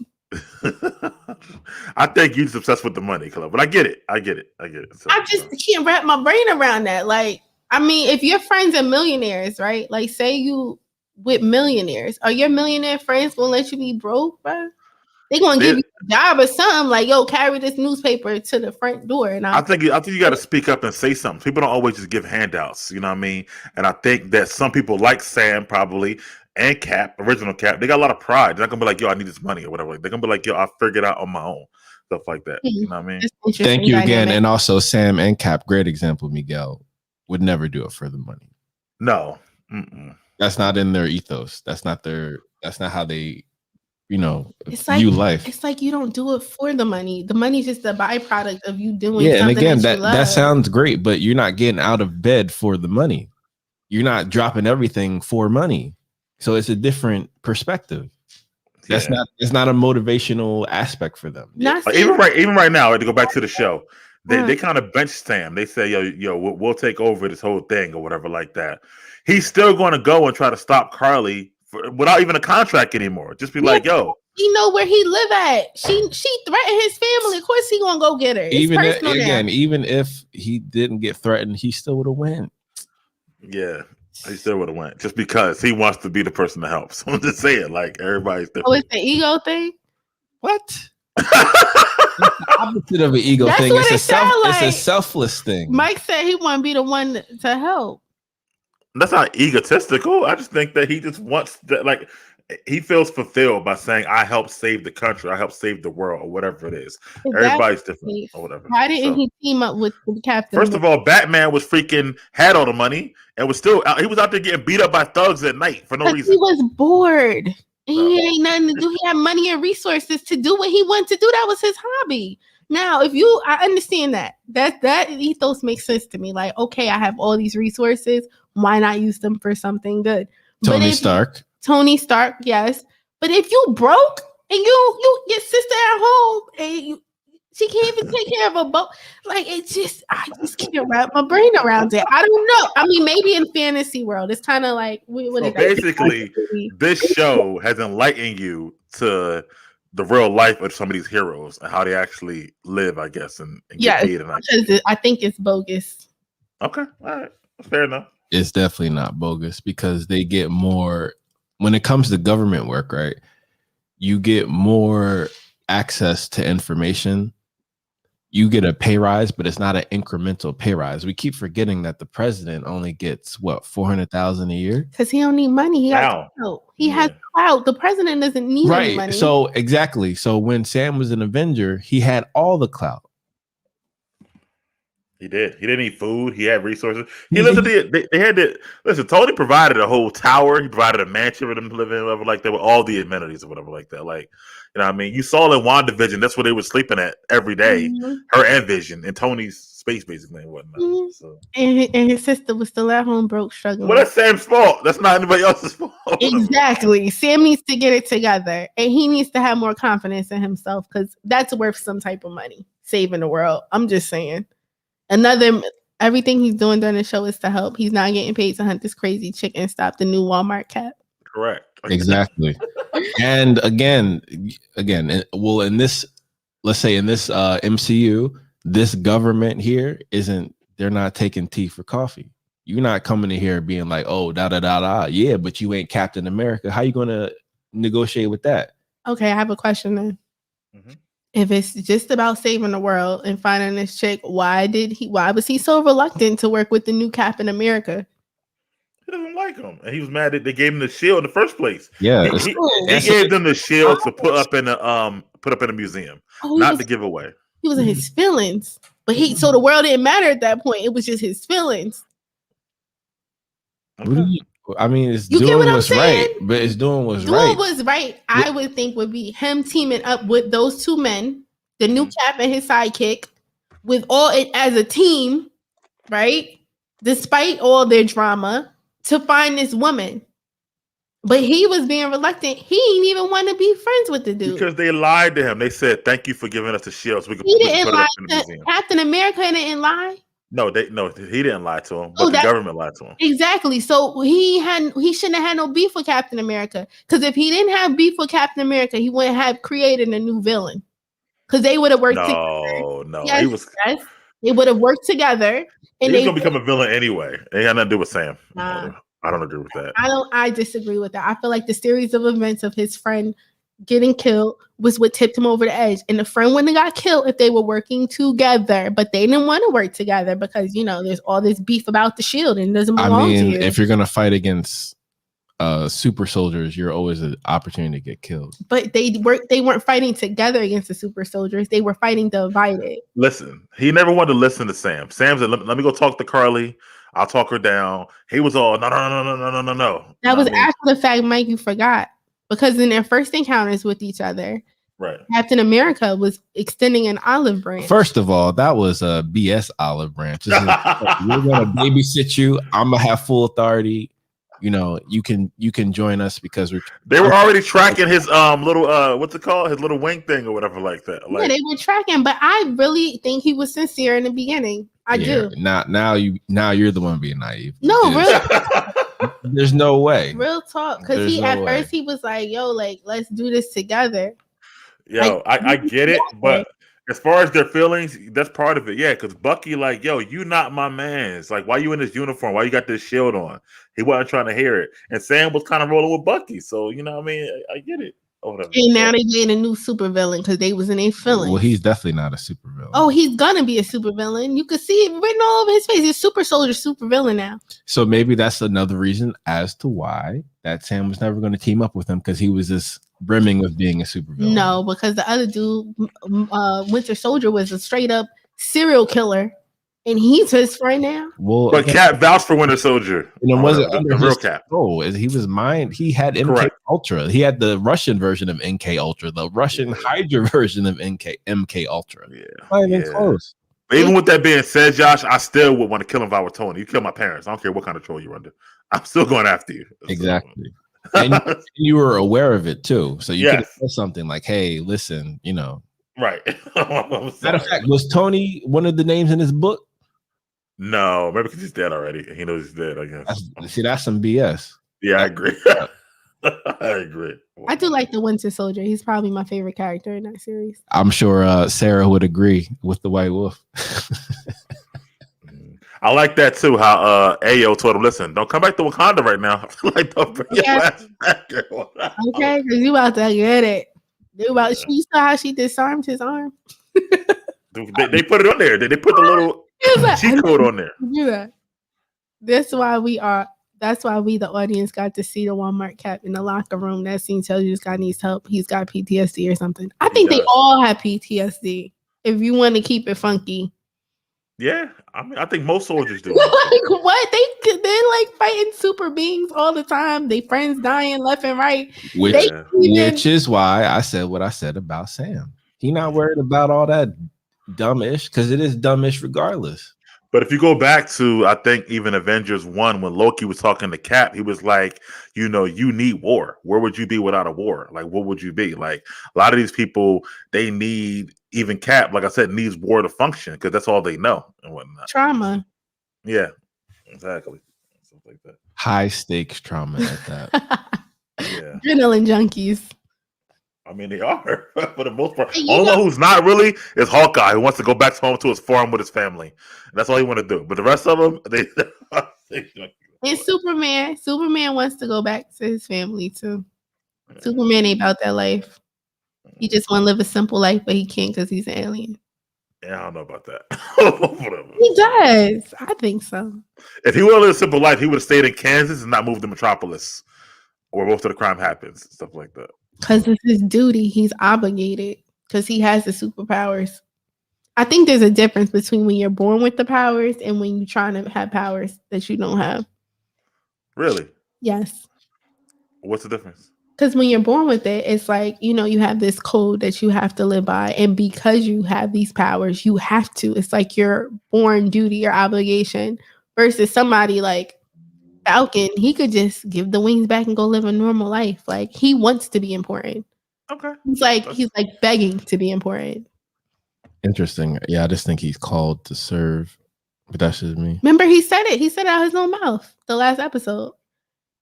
I think you're just obsessed with the money, Club. But I get it. So, I just can't wrap my brain around that. Like, I mean, if your friends are millionaires, right? Like, say you with millionaires, are your millionaire friends gonna let you be broke, bro? They gonna give you a job or something, like, yo, carry this newspaper to the front door. And I think you got to speak up and say something. People don't always just give handouts, you know what I mean? And I think that some people like Sam probably and Cap, original Cap, they got a lot of pride. They're not gonna be like, yo, I need this money or whatever. They're gonna be like, yo, I figured it out on my own, stuff like that. You know what I mean? Thank you again, and also Sam and Cap, great example. Miguel would never do it for the money. No, that's not in their ethos. That's not how they. It's like, view life. It's like you don't do it for the money. The money's just a byproduct of you doing something. And again, that sounds great, but you're not getting out of bed for the money. You're not dropping everything for money. So it's a different perspective. It's not a motivational aspect for them. Even right now, to go back to the show, they kind of bench Sam. They say, yo, we'll take over this whole thing or whatever like that. He's still going to go and try to stop Carly without even a contract anymore. Just be like, yo, he know where he live at. She threatened his family. Of course he gonna go get her. Even if he didn't get threatened, he still would have went. Yeah, he still would have went just because he wants to be the person to help. So I'm just saying, like, everybody's different. Oh, it's the ego thing. What? The opposite of an ego thing. It's a selfless thing. Mike said he want to be the one to help. That's not egotistical. I just think that he just wants that, like, he feels fulfilled by saying, I helped save the country, I helped save the world, or whatever it is. Everybody's different or whatever. Why didn't he team up with the Captain? First of all, Batman had all the money and was he was out there getting beat up by thugs at night for no reason. He was bored. He ain't nothing to do. He had money and resources to do what he wanted to do. That was his hobby. Now, I understand that ethos makes sense to me. Like, okay, I have all these resources. Why not use them for something good? Tony Stark, yes. But if you broke and you your sister at home and she can't even take care of a boat, like, I just can't wrap my brain around it. I don't know. I mean, maybe in fantasy world, it's kind of like basically this show has enlightened you to the real life of some of these heroes and how they actually live, I guess, and get paid. Because I think it's bogus. Okay, all right, fair enough. It's definitely not bogus because they get more when it comes to government work, right? You get more access to information. You get a pay rise, but it's not an incremental pay rise. We keep forgetting that the president only gets $400,000 a year because he don't need money. He has clout. The president doesn't need any money. So exactly. So when Sam was an Avenger, he had all the clout. He did. He didn't need food. He had resources. He lived they had to listen. Tony provided a whole tower. He provided a mansion for them to live in, whatever like that, with all the amenities or whatever like that. Like, you know what I mean? You saw in WandaVision, that's where they were sleeping at every day. Her and Vision and Tony's space basically and whatnot. So. And his sister was still at home broke, struggling. Well, that's Sam's fault. That's not anybody else's fault. Exactly. Sam needs to get it together. And he needs to have more confidence in himself because that's worth some type of money. Saving the world. I'm just saying. Another Everything he's doing during the show is to help. He's not getting paid to hunt this crazy chick and stop the new Walmart Cap. Correct. Exactly. And again, well, in this, let's say in this MCU, this government here they're not taking tea for coffee. You're not coming in here being like, oh, da da da da. Yeah, but you ain't Captain America. How you gonna negotiate with that? Okay, I have a question then. Mm-hmm. If it's just about saving the world and finding this chick, why was he so reluctant to work with the new Captain America? He doesn't like him, and he was mad that they gave him the shield in the first place. Yeah, he gave them the shield to put up in a museum, not to give away. He was in his feelings, but so the world didn't matter at that point. It was just his feelings. Okay. I mean, it's doing what's right, but it's doing what's right. Doing what's right, I would think would be him teaming up with those two men, the new Cap and his sidekick, with all it as a team, right? Despite all their drama, to find this woman. But he was being reluctant. He didn't even want to be friends with the dude. Because they lied to him. They said, thank you for giving us the shield so we can he put didn't it lie up in the museum. Captain America didn't lie. No, he didn't lie to him, but the government lied to him. Exactly. So he shouldn't have had no beef with Captain America. Because if he didn't have beef with Captain America, he wouldn't have created a new villain. Because they would have worked together. No. Yes, they would have worked together. And he was gonna become a villain anyway. It had nothing to do with Sam. Nah. I don't agree with that. I disagree with that. I feel like the series of events of his friend getting killed was what tipped him over the edge. And the friend wouldn't have got killed if they were working together, but they didn't want to work together because, there's all this beef about the shield and it doesn't belong to you. If you're going to fight against super soldiers, you're always an opportunity to get killed. But they weren't fighting together against the super soldiers. They were fighting divided. Listen, he never wanted to listen to Sam. Sam said, let me go talk to Carly. I'll talk her down. He was all, no. That was after the fact, Mike, you forgot. Because in their first encounters with each other, right, Captain America was extending an olive branch. First of all, that was a BS olive branch. We're going to babysit you. I'm going to have full authority. You can join us because they were already tracking his little what's it called, his little wing thing or whatever like that. Yeah, they were tracking, but I really think he was sincere in the beginning. I do. Now you're the one being naive. No, really. There's no way. Real talk, because first he was like, "Yo, like let's do this together." Yo, I get it, but as far as their feelings, that's part of it. Yeah, because Bucky, like, yo, you not my man. It's like, why you in this uniform? Why you got this shield on? He wasn't trying to hear it, and Sam was kind of rolling with Bucky. So what I mean, I get it. And now they made a new supervillain because they was in a feeling. Well, he's definitely not a supervillain. Oh, he's gonna be a supervillain. You could see it written all over his face. He's super soldier, supervillain now. So maybe that's another reason as to why that Sam was never going to team up with him, because he was just brimming with being a supervillain. No, because the other dude, Winter Soldier, was a straight up serial killer. And he's his friend now. Well, but Cap vouched for Winter Soldier. And it wasn't under real Cap. Oh, he was mine. He had MK Ultra. He had the Russian version of MK Ultra, the Russian Hydra version of MK Ultra. Yeah, not even close. But even with that being said, Josh, I still would want to kill him if I were Tony. You kill my parents. I don't care what kind of troll you're under. I'm still going after you. Exactly. And you were aware of it too, so you could have said something like, "Hey, listen, Right. Matter of fact, was Tony one of the names in his book? No, maybe because he's dead already. He knows he's dead, I guess. That's some BS. Yeah, I agree. I agree. I do like the Winter Soldier. He's probably my favorite character in that series. I'm sure Sarah would agree with the White Wolf. I like that too. How Ayo told him, "Listen, don't come back to Wakanda right now. Like, don't bring your ass back." Okay, because you about to get it. You saw how she disarmed his arm. They put it on there. They put the little cheat code on there. Yeah, that's why we, the audience, got to see the Walmart Cap in the locker room. That scene tells you this guy needs help. He's got PTSD or something. I think they all have PTSD. If you want to keep it funky. Yeah, I mean, I think most soldiers do. Like, what? They're like fighting super beings all the time. They friends dying left and right. Which is why I said what I said about Sam. He not worried about all that dumbish, because it is dumbish regardless. But if you go back to, I think even Avengers 1, when Loki was talking to Cap, he was like, you need war. Where would you be without a war? Like, what would you be? Like, a lot of these people, they need, even Cap, like I said, needs war to function because that's all they know and whatnot. Trauma. Yeah, exactly. Stuff like that. High stakes trauma at that. Yeah. Adrenaline junkies. I mean, they are for the most part. And Only one who's not really is Hawkeye, who wants to go back home to his farm with his family. And that's all he want to do. But the rest of them, they and Superman wants to go back to his family too. Superman ain't about that life. He just want to live a simple life, but he can't because he's an alien. Yeah, I don't know about that. Whatever. He does. I think so. If he would have lived a simple life, he would have stayed in Kansas and not moved to Metropolis, where most of the crime happens, stuff like that. Because it's his duty. He's obligated because he has the superpowers. I think there's a difference between when you're born with the powers and when you're trying to have powers that you don't have. Really? Yes. What's the difference? Because when you're born with it, it's like, you have this code that you have to live by. And because you have these powers, you have to. It's like your born duty, your obligation, versus somebody like Falcon. He could just give the wings back and go live a normal life. Like, he wants to be important. Okay. He's like begging to be important. Interesting. Yeah, I just think he's called to serve, but that's just me. Remember, he said it. He said it out his own mouth. The last episode,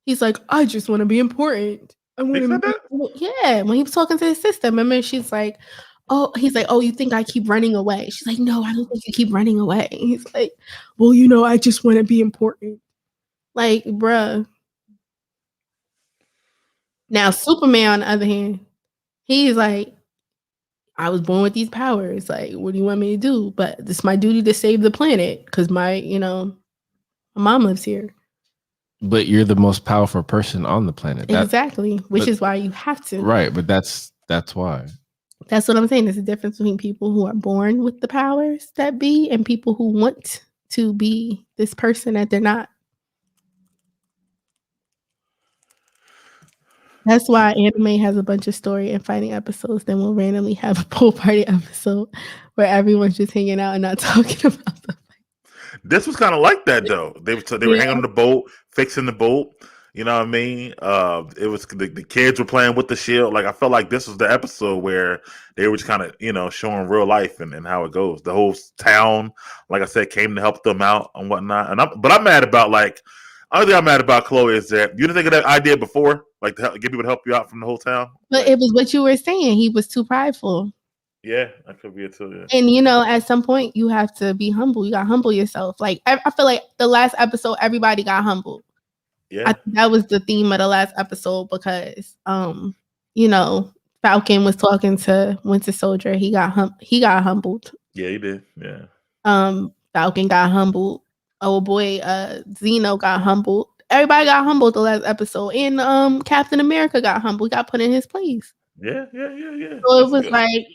he's like, "I just want to be important." I want to be. Yeah, when he was talking to his sister, remember, she's like, "Oh," he's like, "Oh, you think I keep running away?" She's like, "No, I don't think you keep running away." He's like, "Well, I just want to be important." Like, bruh. Now, Superman, on the other hand, he's like, I was born with these powers. Like, what do you want me to do? But it's my duty to save the planet because my mom lives here. But you're the most powerful person on the planet. Exactly, which is why you have to. Right, but that's why. That's what I'm saying. There's a difference between people who are born with the powers that be and people who want to be this person that they're not. That's why anime has a bunch of story and fighting episodes. Then we'll randomly have a pool party episode where everyone's just hanging out and not talking about the fight. This was kind of like that though. They were hanging on the boat, fixing the boat. You know what I mean? It was the kids were playing with the shield. Like, I felt like this was the episode where they were just kind of showing real life and how it goes. The whole town, like I said, came to help them out and whatnot. But I'm mad about only thing I'm mad about Chloé is that you didn't think of that idea before, like to get people to help you out from the whole town. But it was what you were saying. He was too prideful. Yeah, that could be it too. Yeah. And at some point you have to be humble. You got to humble yourself. Like, I feel like the last episode, everybody got humbled. Yeah, that was the theme of the last episode because, Falcon was talking to Winter Soldier. He got humbled. Yeah, he did. Yeah. Falcon got humbled. Oh boy, Zeno got humbled. Everybody got humbled the last episode, and Captain America got humbled. Got put in his place. Yeah. So it was good. Like,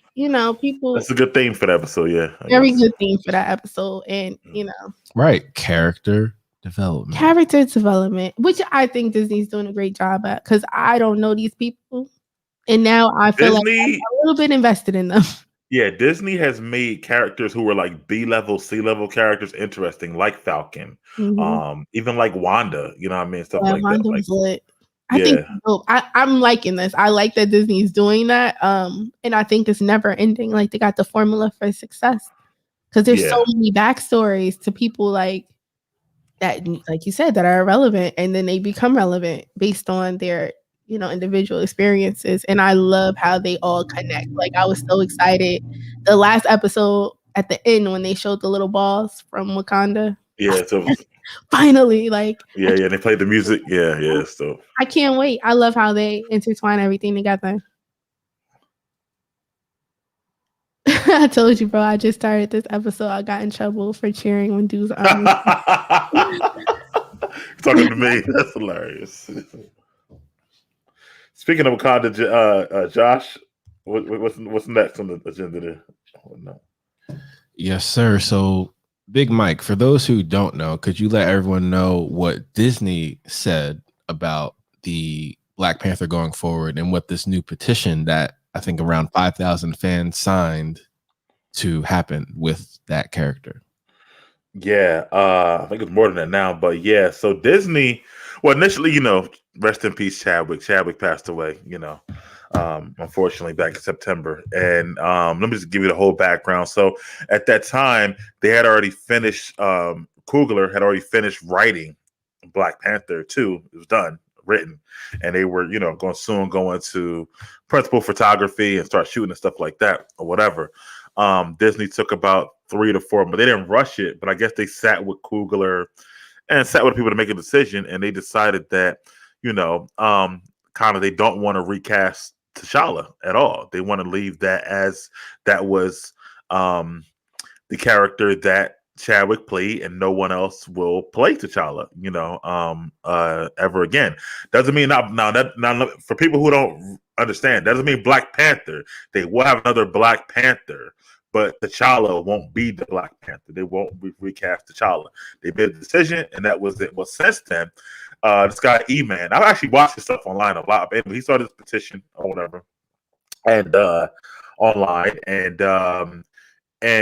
people. That's a good theme for the episode. Yeah, very good theme for that episode, and right, character development, which I think Disney's doing a great job at because I don't know these people, and now I feel like I'm a little bit invested in them. Yeah, Disney has made characters who were like B-level, C-level characters interesting, like Falcon, even like Wanda. You know what I mean? Stuff like Wanda that. Was lit. I think I'm liking this. I like that Disney's doing that. And I think it's never ending. Like, they got the formula for success because there's so many backstories to people like that, like you said, that are irrelevant, and then they become relevant based on their individual experiences. And I love how they all connect. Like, I was so excited the last episode at the end when they showed the little balls from Wakanda. Yeah, so finally, like, yeah, they played the music. Yeah. So I can't wait. I love how they intertwine everything together. I told you, bro. I just started this episode. I got in trouble for cheering when dudes are talking to me. That's hilarious. Speaking of Wakanda, Josh, what's next on the agenda there? Oh, no. Yes, sir. So, Big Mike, for those who don't know, could you let everyone know what Disney said about the Black Panther going forward and what this new petition that I think around 5,000 fans signed to happen with that character? Yeah, I think it's more than that now, but yeah. So Disney, well, initially, rest in peace, Chadwick. Chadwick passed away, unfortunately back in September. And let me just give you the whole background. So at that time, they had already finished Coogler had already finished writing Black Panther 2. It was done, written, and they were, going to principal photography and start shooting and stuff like that or whatever. Disney took about 3 to 4, but they didn't rush it. But I guess they sat with Coogler and sat with people to make a decision, and they decided that, kind of they don't want to recast T'Challa at all. They want to leave that as that was the character that Chadwick played, and no one else will play T'Challa, ever again. Doesn't mean now for people who don't understand, doesn't mean Black Panther. They will have another Black Panther, but T'Challa won't be the Black Panther. They won't recast T'Challa. They made a decision, and that was it. Well, since then, this guy E-Man, I've actually watched his stuff online a lot. He started this petition or whatever, and online, and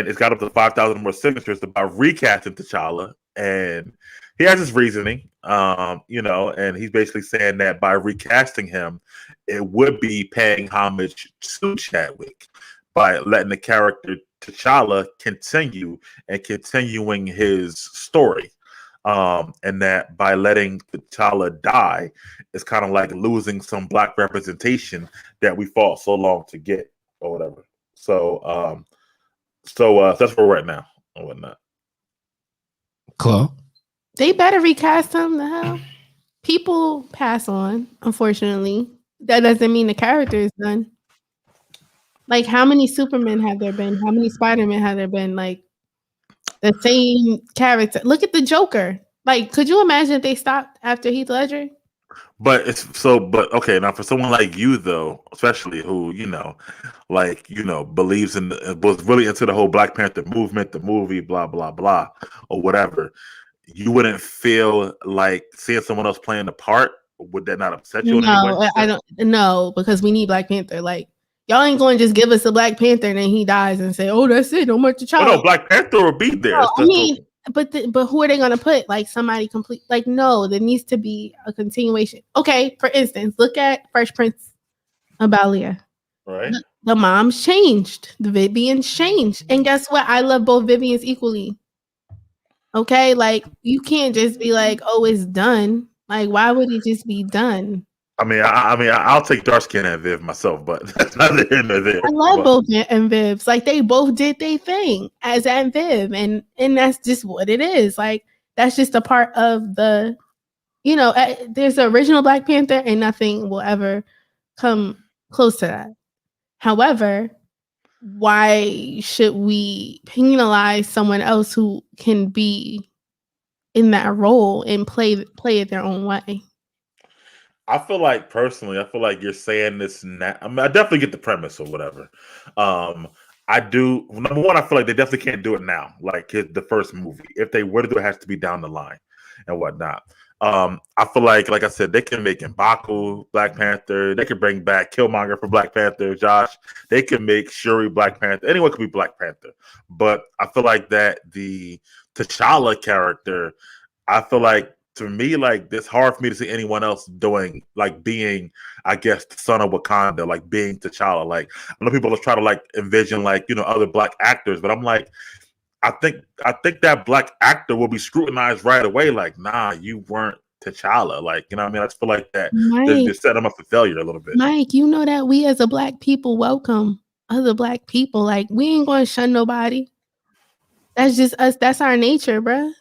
it's got up to 5,000 more signatures about recasting T'Challa. And he has his reasoning, and he's basically saying that by recasting him, it would be paying homage to Chadwick by letting the character T'Challa continue and continuing his story. And that by letting T'Challa die, it's kind of like losing some Black representation that we fought so long to get or whatever. So that's where we're at now and whatnot. Chloe? They better recast him. The hell, people pass on. Unfortunately, that doesn't mean the character is done. Like, how many Supermen have there been? How many Spider-Men have there been? Like, the same character. Look at the Joker. Like, could you imagine if they stopped after Heath Ledger? But okay, now for someone like you though, especially who, believes in was really into the whole Black Panther movement, the movie, blah, blah, blah, or whatever, you wouldn't feel like seeing someone else playing the part? Would that not upset you? No, I don't know, because we need Black Panther. Like, y'all ain't going to just give us a Black Panther and then he dies and say, "Oh, that's it, no more T'Challa." No, Black Panther will be there. No, but who are they going to put? Like, somebody complete? Like, no, there needs to be a continuation. Okay, for instance, look at Fresh Prince of Bel-Air. Right. The moms changed. The Vivians changed. And guess what? I love both Vivians equally. Okay, like, you can't just be like, "Oh, it's done." Like, why would it just be done? I'll take dark skin and Viv myself, but that's neither here nor there. I love both and Vivs. Like, they both did their thing as Aunt Viv, and that's just what it is. Like, that's just a part of the, there's the original Black Panther, and nothing will ever come close to that. However, why should we penalize someone else who can be in that role and play it their own way? I feel like you're saying this now. I definitely get the premise or whatever. I do. Number one, I feel like they definitely can't do it now. Like the first movie, if they were to do it, has to be down the line and whatnot. I feel like I said, they can make M'Baku Black Panther. They could bring back Killmonger for Black Panther. Josh. They can make Shuri Black Panther. Anyone could be Black Panther. But I feel like that the T'Challa character, I feel like, to me, like, it's hard for me to see anyone else doing, like, being, I guess, the son of Wakanda, like being T'Challa. Like, I know people try to like envision like, other Black actors, but I'm like, I think that Black actor will be scrutinized right away. Like, nah, you weren't T'Challa. Like, I just feel like that they set them up for failure a little bit. Mike, you know that we as a Black people welcome other Black people. Like, we ain't going to shun nobody. That's just us. That's our nature, bruh.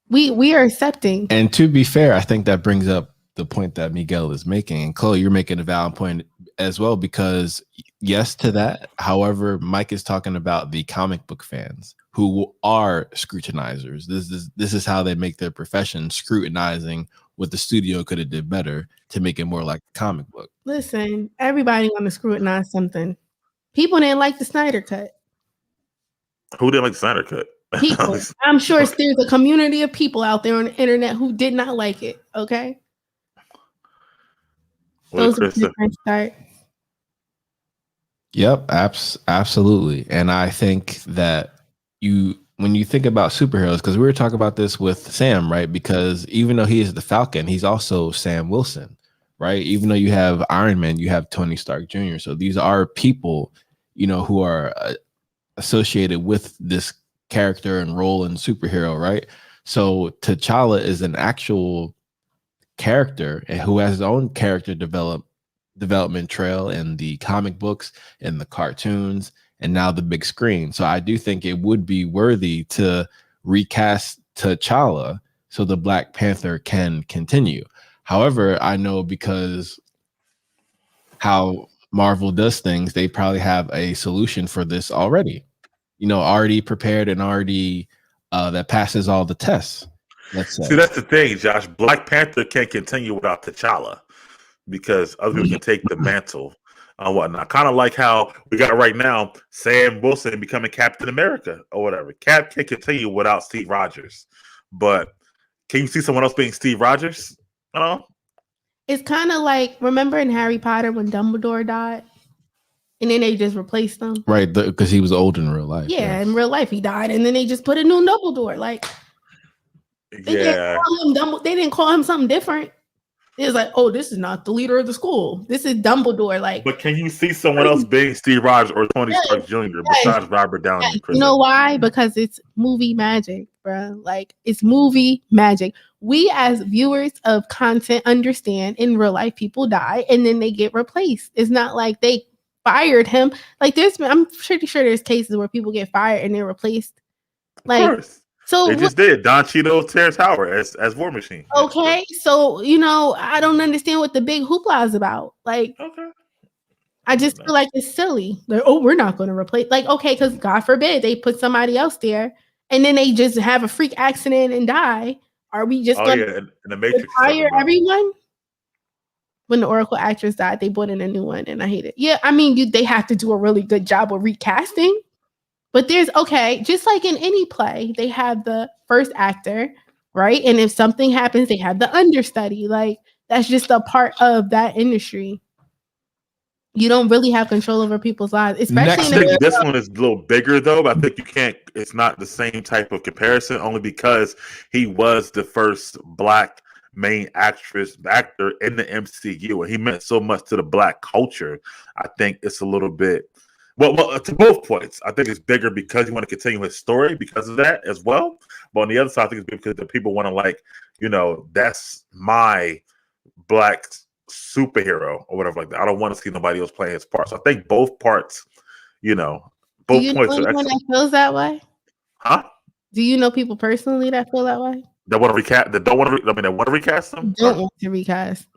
We are accepting. And to be fair, I think that brings up the point that Miguel is making. And Chloe, you're making a valid point as well, because yes to that. However, Mike is talking about the comic book fans who are scrutinizers. This is how they make their profession, scrutinizing what the studio could have did better to make it more like a comic book. Listen, everybody want to scrutinize something. People didn't like the Snyder Cut. Who didn't like the Snyder Cut? People. I'm sure there's a community of people out there on the internet who did not like it. Okay. Those are different starts. Yep, absolutely. And I think that when you think about superheroes, because we were talking about this with Sam, right? Because even though he is the Falcon, he's also Sam Wilson, right? Even though you have Iron Man, you have Tony Stark Jr. So these are people, who are associated with this character and role and superhero, right? So T'Challa is an actual character and who has his own character development trail in the comic books and the cartoons and now the big screen. So I do think it would be worthy to recast T'Challa so the Black Panther can continue. However, I know because how Marvel does things, they probably have a solution for this already, already prepared and already that passes all the tests. Let's say. See, that's the thing, Josh. Black Panther can't continue without T'Challa because other people can take the mantle and whatnot. Kind of like how we got right now, Sam Wilson becoming Captain America or whatever. Cap can continue without Steve Rogers, but can you see someone else being Steve Rogers? It's kind of like, remember in Harry Potter when Dumbledore died? And then they just replaced him. Right, because he was old in real life. Yeah, in real life he died. And then they just put a new Dumbledore. Like, they didn't call him something different. It was like, oh, this is not the leader of the school. This is Dumbledore. Like, but can you see someone else being Steve Rogers or Tony Stark Jr. besides Robert Downey? You know why? Because it's movie magic, bro. Like, it's movie magic. We as viewers of content understand in real life people die and then they get replaced. It's not like they fired him. Like, I'm pretty sure there's cases where people get fired and they're replaced. Like, of course. So they just did. Don Cheadle, Terrence Howard as War Machine. Okay, so I don't understand what the big hoopla is about. Like, I just feel like it's silly. Like, oh, we're not going to replace. Like, okay, because God forbid they put somebody else there, and then they just have a freak accident and die. Are we just going to hire everyone? When the Oracle actress died, they brought in a new one, and I hate it. Yeah, I mean, they have to do a really good job of recasting. But just like in any play, they have the first actor, right? And if something happens, they have the understudy. Like, that's just a part of that industry. You don't really have control over people's lives, especially this one is a little bigger though, but I think you can't. It's not the same type of comparison, only because he was the first Black main actor in the MCU, and he meant so much to the Black culture. I think it's a little bit. Well, to both points, I think it's bigger because you want to continue his story because of that as well. But on the other side, I think it's because the people want to that's my Black superhero or whatever like that. I don't want to see nobody else playing his part. So I think both parts, both points. Do you know anyone that feels that way? Huh? Do you know people personally that feel that way? That want to recast? That don't want to? They want to recast them? Don't want to recast.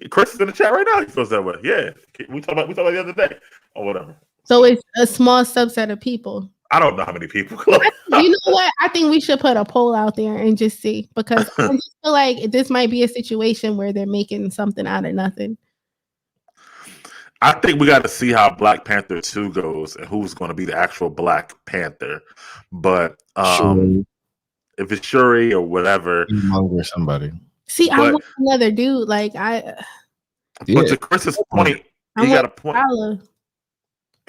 Chris is in the chat right now. He feels that way. Yeah, we talked about the other day or whatever. So it's a small subset of people. I don't know how many people. You know what? I think we should put a poll out there and just see, because I just feel like this might be a situation where they're making something out of nothing. I think we got to see how Black Panther 2 goes and who's going to be the actual Black Panther. But if it's Shuri or whatever, or somebody. See, I want another dude. Like But to Chris's point, he got a point.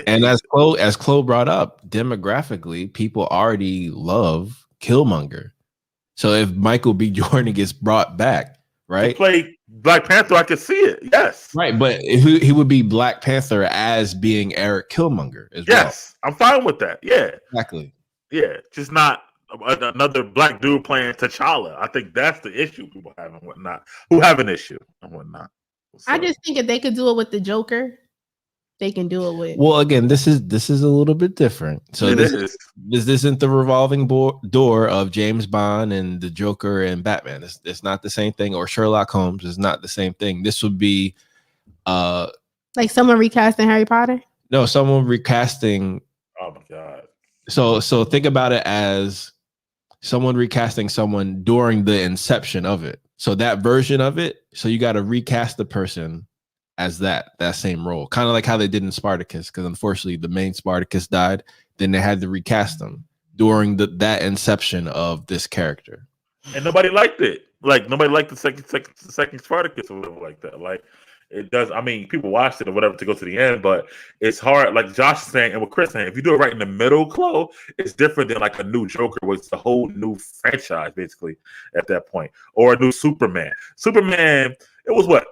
And as Chloé brought up, demographically, people already love Killmonger. So if Michael B. Jordan gets brought back, right, to play Black Panther, I could see it. Yes, right. But he would be Black Panther as being Eric Killmonger as well. Yes, I'm fine with that. Yeah, exactly. Yeah, just not another Black dude playing T'Challa. I think that's the issue people have and whatnot. Who have an issue and whatnot. So. I just think if they could do it with the Joker, they can do it with. Well, again, this is a little bit different. So this isn't the revolving door of James Bond and the Joker and Batman. It's not the same thing. Or Sherlock Holmes is not the same thing. This would be like someone recasting Harry Potter. No, someone recasting. Oh my god! So think about it as someone recasting someone during the inception of it. So that version of it. So you got to recast the person as that same role, kind of like how they did in Spartacus, because unfortunately the main Spartacus died. Then they had to recast them during that inception of this character, and nobody liked it. Like nobody liked the second Spartacus or whatever like that. Like it does. I mean, people watched it or whatever to go to the end, but it's hard. Like Josh is saying, and what Chris saying, if you do it right in the middle, Chloe, it's different than like a new Joker, where it's a whole new franchise basically at that point, or a new Superman. Superman, it was what?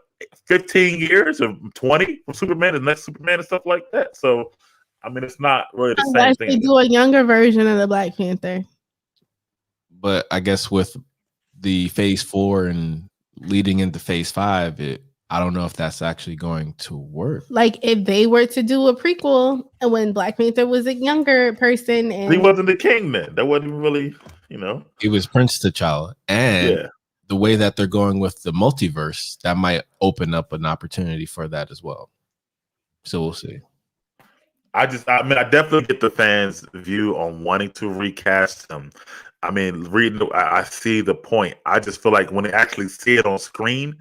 15 years or 20 from Superman, the next Superman and stuff like that. So I mean, it's not really the same Unless thing. they do a younger version of the Black Panther. But I guess with the phase 4 and leading into phase 5, I don't know if that's actually going to work. Like if they were to do a prequel and when Black Panther was a younger person and He wasn't the king then. That wasn't really, you know. It was Prince T'Challa. And Yeah. the way that they're going with the multiverse, that might open up an opportunity for that as well. So we'll see. I definitely get the fans' view on wanting to recast him. I mean, I see the point. I just feel like when they actually see it on screen,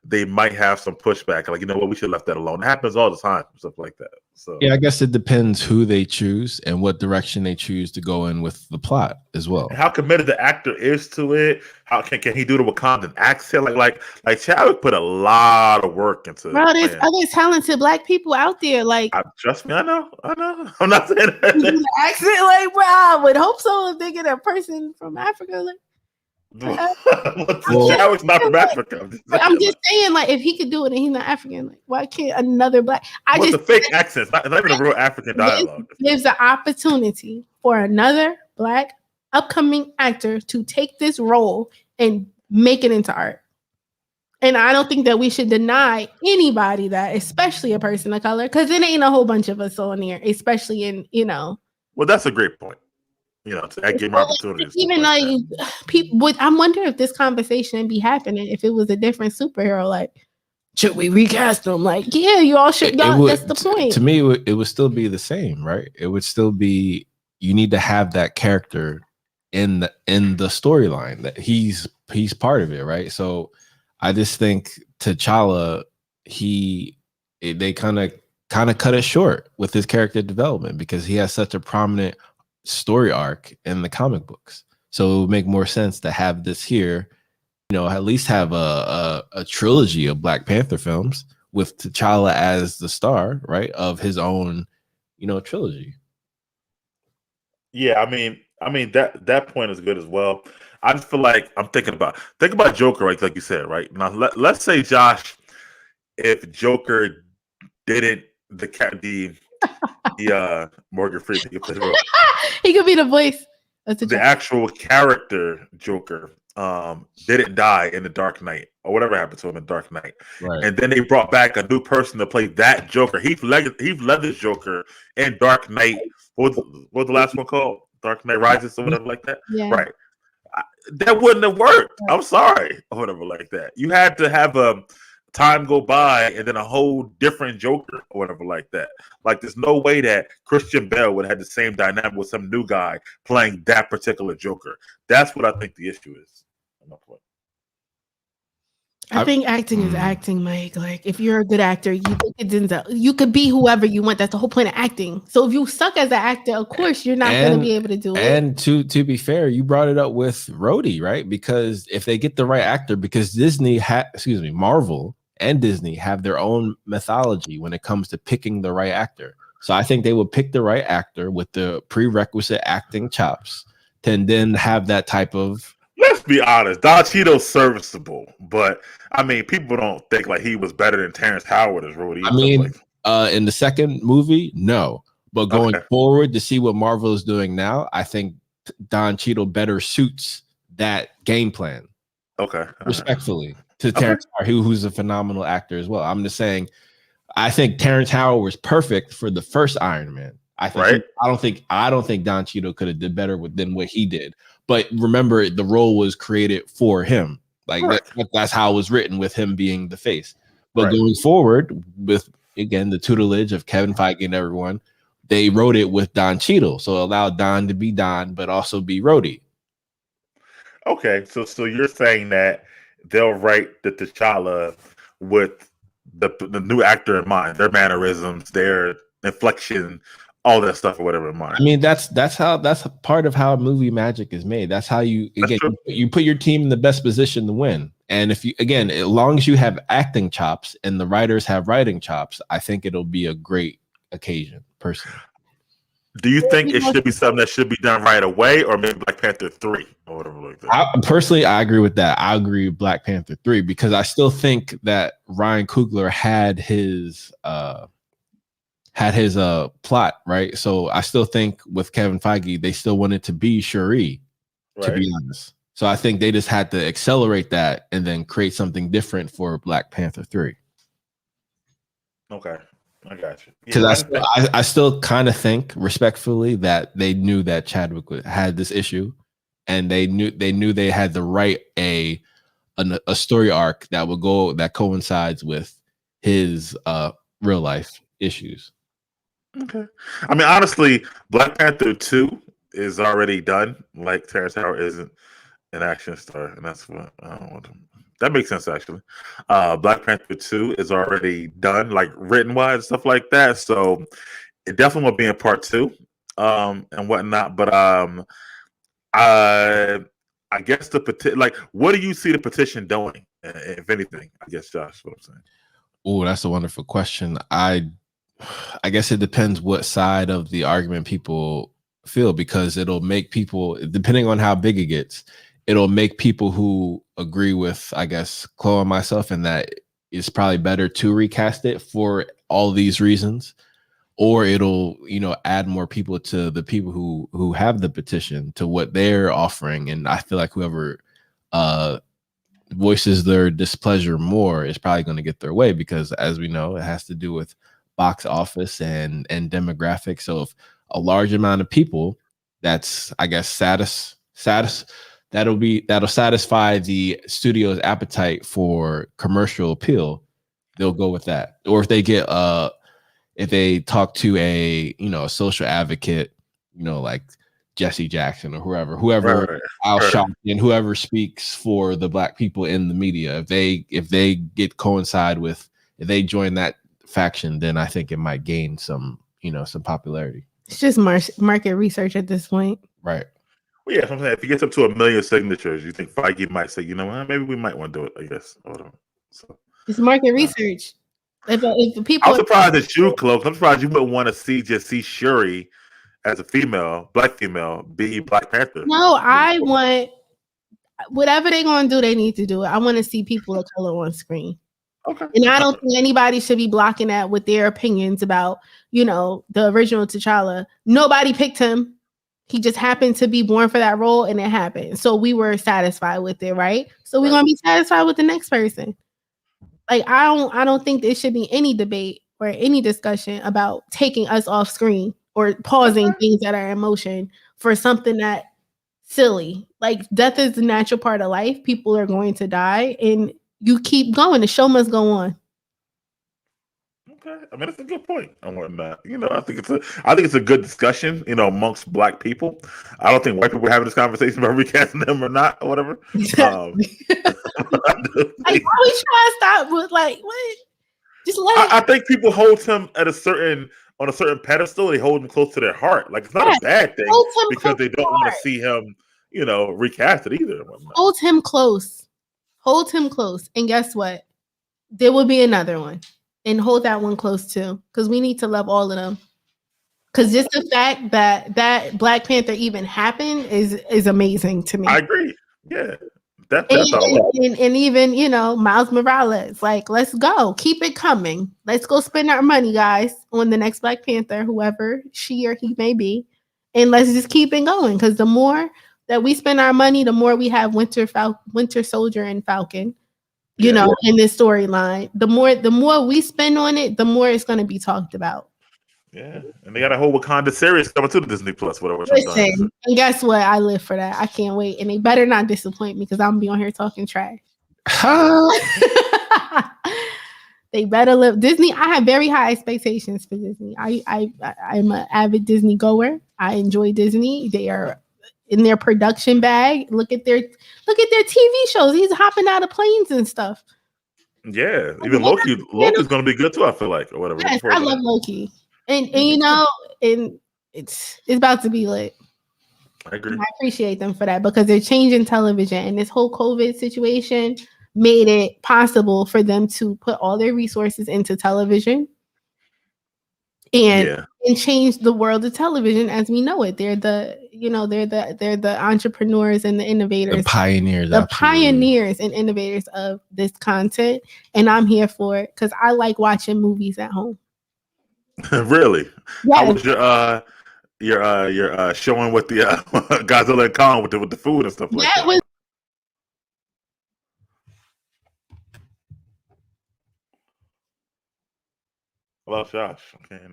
they might have some pushback. Like, you know what, we should have left that alone. It happens all the time, stuff like that. So yeah, I guess it depends who they choose and what direction they choose to go in with the plot as well. And how committed the actor is to it. How can he do the Wakandan accent? Like Chadwick put a lot of work into. Bro, there's other talented Black people out there. Like, trust me, I know. I'm not saying that. The accent, like, bro, I would hope so. If they get a person from Africa, like. Chadwick's not from Africa. I'm just saying, like, if he could do it and he's not African, like, why can't another Black? What's the fake accent? It's not even a real African dialogue. There's an opportunity for another Black upcoming actor to take this role and make it into art. And I don't think that we should deny anybody that, especially a person of color, because it ain't a whole bunch of us on here, especially in, you know. Well, that's a great point. You know, to give opportunities. Even like people would, I'm wondering if this conversation be happening if it was a different superhero. Like, should we recast them? Like, yeah, you all should. That's the point. To me, it would still be the same, right? It would still be, you need to have that character in the storyline that he's part of it, right? So I just think T'Challa, they kind of cut it short with his character development because he has such a prominent story arc in the comic books. So it would make more sense to have this here, you know, at least have a trilogy of Black Panther films with T'Challa as the star, right, of his own, you know, trilogy. Yeah, I mean that point is good as well. I just feel like I'm think about Joker, right? Like you said, right? Now let's say, Josh, if Joker didn't the Morgan Freeman, he could be the voice. The actual character Joker didn't die in the Dark Knight or whatever happened to him in Dark Knight, right. And then they brought back a new person to play that Joker. Heath Ledger's Joker in Dark Knight. What was the last one called? Dark Knight Rises or whatever like that. Yeah. Right. That wouldn't have worked. I'm sorry, or whatever like that. You had to have a time go by and then a whole different Joker or whatever like that. Like, there's no way that Christian Bale would have had the same dynamic with some new guy playing that particular Joker. That's what I think the issue is. I think acting is acting, Mike. Like, if you're a good actor, you could be whoever you want. That's the whole point of acting. So if you suck as an actor, of course you're not going to be able to do it. And to be fair, you brought it up with Rhodey, right? Because if they get the right actor, because Marvel and Disney have their own mythology when it comes to picking the right actor. So I think they would pick the right actor with the prerequisite acting chops to then have that type of. Let's be honest, Don Cheadle's serviceable, but I mean, people don't think like he was better than Terrence Howard as Rhodey. I mean, in the second movie, no, but going forward to see what Marvel is doing now, I think Don Cheadle better suits that game plan. Okay, respectfully to Terrence Howard, who's a phenomenal actor as well. I'm just saying, I think Terrence Howard was perfect for the first Iron Man. I don't think Don Cheadle could have did better than what he did. But remember, the role was created for him. Like that's how it was written, with him being the face. But going forward, with again the tutelage of Kevin Feige and everyone, they wrote it with Don Cheadle, so allowed Don to be Don, but also be Rhodey. Okay, so you're saying that they'll write the T'Challa with the new actor in mind, their mannerisms, their inflection, all that stuff or whatever in mind. I mean, that's a part of how movie magic is made. That's how you put your team in the best position to win. And if you, again, as long as you have acting chops and the writers have writing chops, I think it'll be a great occasion, personally. Do you think it should be something that should be done right away, or maybe Black Panther 3 or whatever like that? I agree with that. I agree with Black Panther 3 because I still think that Ryan Coogler had had his plot, right? So I still think with Kevin Feige, they still wanted to be Shuri, to be honest. So I think they just had to accelerate that and then create something different for Black Panther 3. Okay, I got you. Because I still kind of think, respectfully, that they knew that Chadwick had this issue, and they knew they had to write a story arc that coincides with his real life issues. Okay. I mean, honestly, Black Panther 2 is already done. Like Terrence Howard isn't an action star, and that's what I don't want to. That makes sense, actually. Black Panther 2 is already done, like written wise, stuff like that. So it definitely will be in part 2 and whatnot. But I guess the petition, like, what do you see the petition doing, if anything? I guess, Josh, what I'm saying. Oh, that's a wonderful question. I guess it depends what side of the argument people feel, because it'll make people, depending on how big it gets, it'll make people who agree with, I guess, Chloé and myself, and that it's probably better to recast it for all these reasons, or it'll, add more people to the people who have the petition to what they're offering. And I feel like whoever voices their displeasure more is probably going to get their way, because as we know, it has to do with box office and demographics. So if a large amount of people, that's, I guess, that'll satisfy the studio's appetite for commercial appeal, they'll go with that. Or if they get if they talk to a social advocate, like Jesse Jackson or whoever Al Sharpton, whoever speaks for the Black people in the media, if they coincide with, if they join that faction, then I think it might gain some popularity. It's just market research at this point, right? Well, yeah, I'm saying, if it gets up to 1 million signatures, you think Feige might say, maybe we might want to do it, I guess. So, it's market research. If people, I'm surprised at you, Chloé. I'm surprised you wouldn't want to see Shuri as a female, Black female, be Black Panther. No, I want whatever they're going to do, they need to do it. I want to see people of color on screen. Okay. And I don't think anybody should be blocking that with their opinions about, the original T'Challa. Nobody picked him. He just happened to be born for that role, and it happened. So we were satisfied with it, right? So we're going to be satisfied with the next person. Like, I don't think there should be any debate or any discussion about taking us off screen or pausing things that are in motion for something that silly. Like, death is the natural part of life. People are going to die, and you keep going. The show must go on. Okay, I mean, that's a good point. I think it's a good discussion, amongst Black people. I don't think white people are having this conversation about recasting them or not, or whatever. Like, why we trying to stop with what? Just let. I think people hold him on a certain pedestal. They hold him close to their heart. Like, it's not a bad thing because they don't want to see him, recasted either. Hold him close. Hold him close. And guess what? There will be another one. And hold that one close too. Because we need to love all of them. Because just the fact that Black Panther even happened is amazing to me. I agree. Yeah. And even, Miles Morales. Like, let's go. Keep it coming. Let's go spend our money, guys, on the next Black Panther, whoever she or he may be. And let's just keep it going. Because the more that we spend our money, the more we have Winter Soldier and Falcon, in this storyline. The more we spend on it, the more it's going to be talked about. Yeah, and they got a whole Wakanda series coming to the Disney Plus, whatever. Listen, and guess what? I live for that. I can't wait, and they better not disappoint me because I'm gonna be on here talking trash. They better live. Disney. I have very high expectations for Disney. I'm an avid Disney goer. I enjoy Disney. They are in their production bag. Look at their TV shows. He's hopping out of planes and stuff. Yeah, even Loki's gonna be good too. I feel like, or whatever. Yes, I love Loki. And it's about to be lit. I agree. And I appreciate them for that because they're changing television, and this whole COVID situation made it possible for them to put all their resources into television and change the world of television as we know it. They're the entrepreneurs and the innovators, the pioneers and innovators of this content. And I'm here for it because I like watching movies at home. Really? How Yes. was your showing with the Godzilla and Kong with the food and stuff like That that? was Hello, Josh. Okay,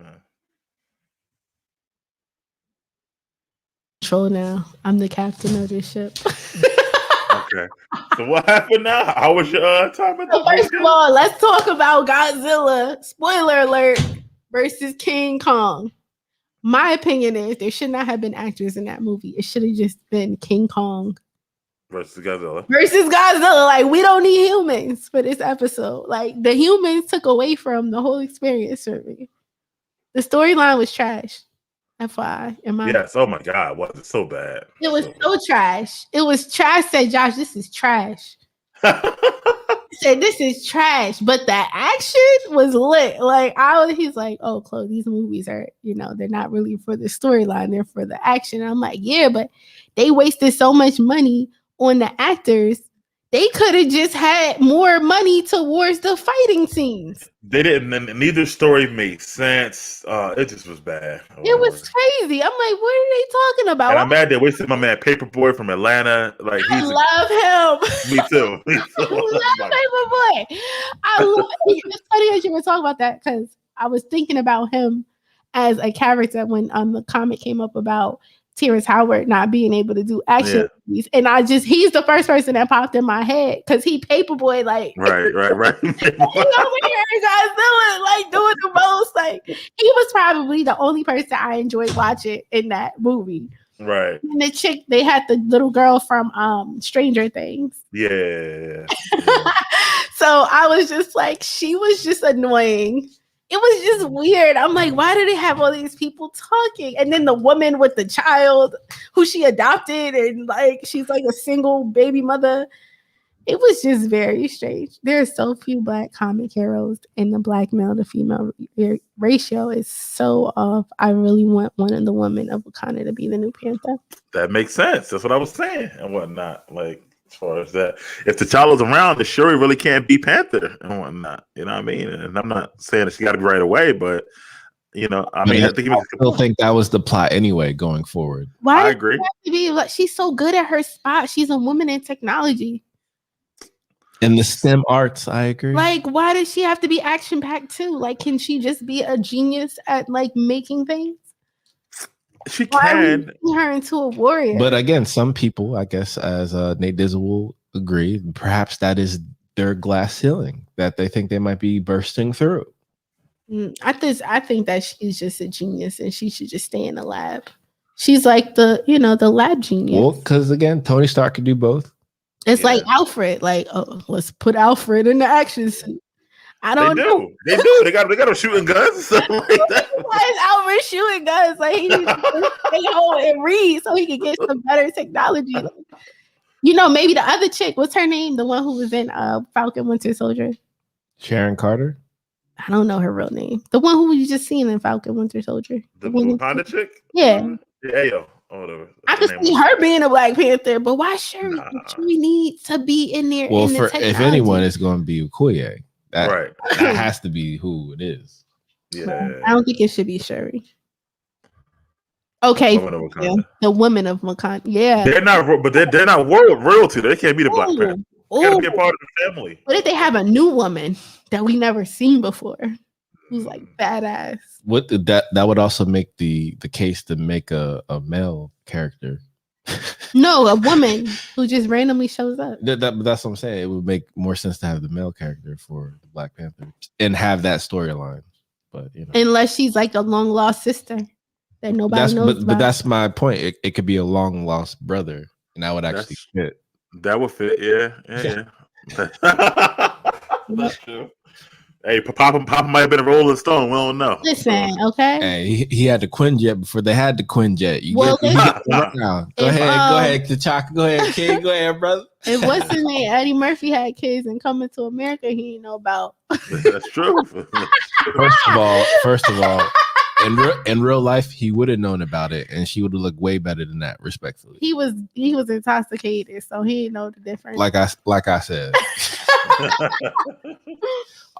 control now. I'm the captain of this ship. okay. So what happened now? How was your time at the First beach? of all, let's talk about Godzilla, spoiler alert, versus King Kong. My opinion is there should not have been actors in that movie. It should have just been King Kong Versus Godzilla. versus Godzilla. Like, we don't need humans for this episode. Like, the humans took away from the whole experience for me. The storyline was trash. FYI. Yes. Oh my God. Was it so bad? It was so trash. It was trash. Said Josh, this is trash. Said this is trash, but the action was lit. Like he's like, oh, Chloe, these movies are, they're not really for the storyline, they're for the action. And I'm like, yeah, but they wasted so much money on the actors. They could have just had more money towards the fighting scenes. They didn't, and neither story made sense. It just was bad. It was crazy. I'm like, what are they talking about? And I'm mad they wasted my man Paperboy from Atlanta. Like, I love him. Me too. I love Paperboy. I love it. It's funny that you were talking about that because I was thinking about him as a character when the comic came up about Terrence Howard not being able to do action movies. And he's the first person that popped in my head because he Paperboy, like right. he over here Godzilla, like doing the most. Like he was probably the only person I enjoyed watching in that movie. Right. And the chick, they had the little girl from Stranger Things. Yeah. So I was just like, she was just annoying. It was just weird. I'm like, why do they have all these people talking? And then the woman with the child who she adopted and like she's like a single baby mother. It was just very strange. There are so few Black comic heroes, and the Black male to female ratio is so off. I really want one of the women of Wakanda to be the new Panther. That makes sense. That's what I was saying and whatnot. Like, as far as that, if T'Challa's around, the Shuri really can't be Panther and whatnot. You know what I mean? And I'm not saying that she got to be right away, but I still think that was the plot anyway going forward. Why? I agree. She's so good at her spot. She's a woman in technology. In the STEM arts, I agree. Like, why does she have to be action packed too? Like, can she just be a genius at like making things? She can. Turn her into a warrior. But again, some people, I guess, as Nate Dizzle will agree, perhaps that is their glass ceiling that they think they might be bursting through. I think that she's just a genius and she should just stay in the lab. She's like the lab genius. Well, because again, Tony Stark could do both. It's like Alfred. Like, let's put Alfred in the action suit. I don't know. They do. They got them shooting guns and stuff like that. Why is Alfred shooting guns? Like he needs to stay home and read so he can get some better technology. Maybe the other chick. What's her name? The one who was in Falcon Winter Soldier. Sharon Carter. I don't know her real name. The one who you just seen in Falcon Winter Soldier. The Wakanda chick. Yeah. Ayo. Oh, whatever. I could see her being a Black Panther, but why Shuri? Shuri needs to be in there. Well, if anyone, it's going to be Okoye. That has to be who it is. Yeah. I don't think it should be Shuri. Okay. The women of Wakanda. Yeah. They're not, but they're not royalty. They can't be the Black Panther. They gotta be a part of the family. What if they have a new woman that we never seen before? Who's like badass? What that would also make the case to make a male character. No, a woman who just randomly shows up. That's what I'm saying. It would make more sense to have the male character for the Black Panther and have that storyline. But unless she's like a long lost sister that nobody knows about. But that's my point. It could be a long lost brother, and that would actually fit. That would fit. Yeah. That's true. Hey, Papa might have been a Rolling Stone. We don't know. Listen, okay. Hey, he had the Quinjet before they had the Quinjet. Go ahead, T'Chaka. Go ahead, kid. Go ahead, brother. If what's his name, Eddie Murphy had kids and Coming to America, he didn't know about. That's true. First of all, in real life, he would have known about it, and she would have looked way better than that. Respectfully, he was intoxicated, so he didn't know the difference. Like I said.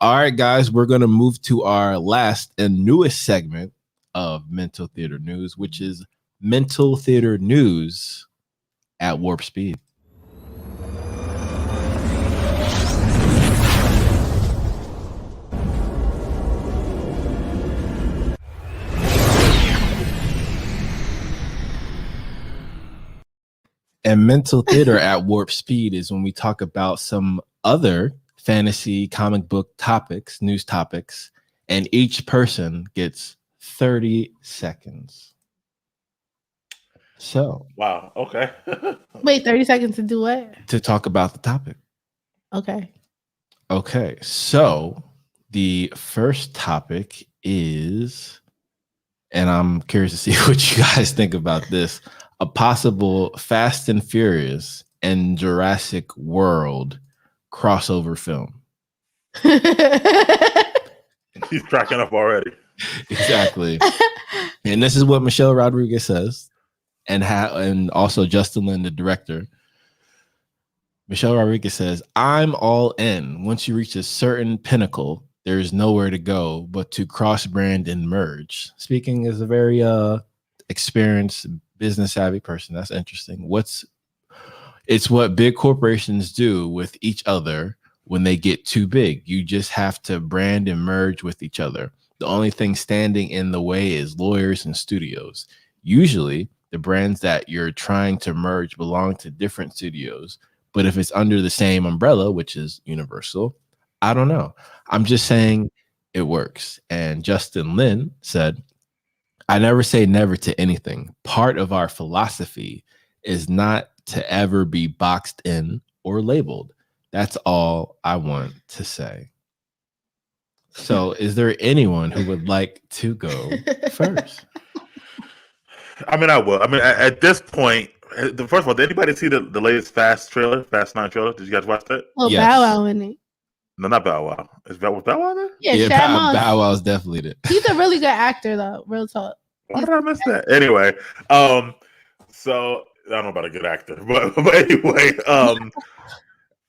All right, guys, we're going to move to our last and newest segment of Mental Theater News, which is Mental Theater News at Warp Speed. And Mental Theater at Warp Speed is when we talk about some other fantasy comic book topics, news topics, and each person gets 30 seconds. So, wow, okay. Wait, 30 seconds to do what? To talk about the topic. Okay. Okay, so the first topic is, and I'm curious to see what you guys think about this, a possible Fast and Furious and Jurassic World crossover film. He's cracking up already. Exactly. And this is what Michelle Rodriguez says, and also Justin Lin, the director. Michelle Rodriguez says, "I'm all in. Once you reach a certain pinnacle, there is nowhere to go but to cross-brand and merge." Speaking as a very experienced, business savvy person, that's interesting. It's what big corporations do with each other when they get too big. You just have to brand and merge with each other. The only thing standing in the way is lawyers and studios. Usually, the brands that you're trying to merge belong to different studios. But if it's under the same umbrella, which is Universal, I don't know. I'm just saying it works. And Justin Lin said, "I never say never to anything. Part of our philosophy is not to ever be boxed in or labeled. That's all I want to say." So is there anyone who would like to go first? I mean, I will. I mean, at this point, first of all, did anybody see the latest Fast 9 trailer? Did you guys watch that? Oh, Yes. Bow Wow in it. No, not Bow Wow. Is Bow Wow there? Yeah, Shad Moss. Bow Wow's definitely it. He's a really good actor, though. Real talk. Why did I miss that? Anyway, so I don't know about a good actor, but anyway,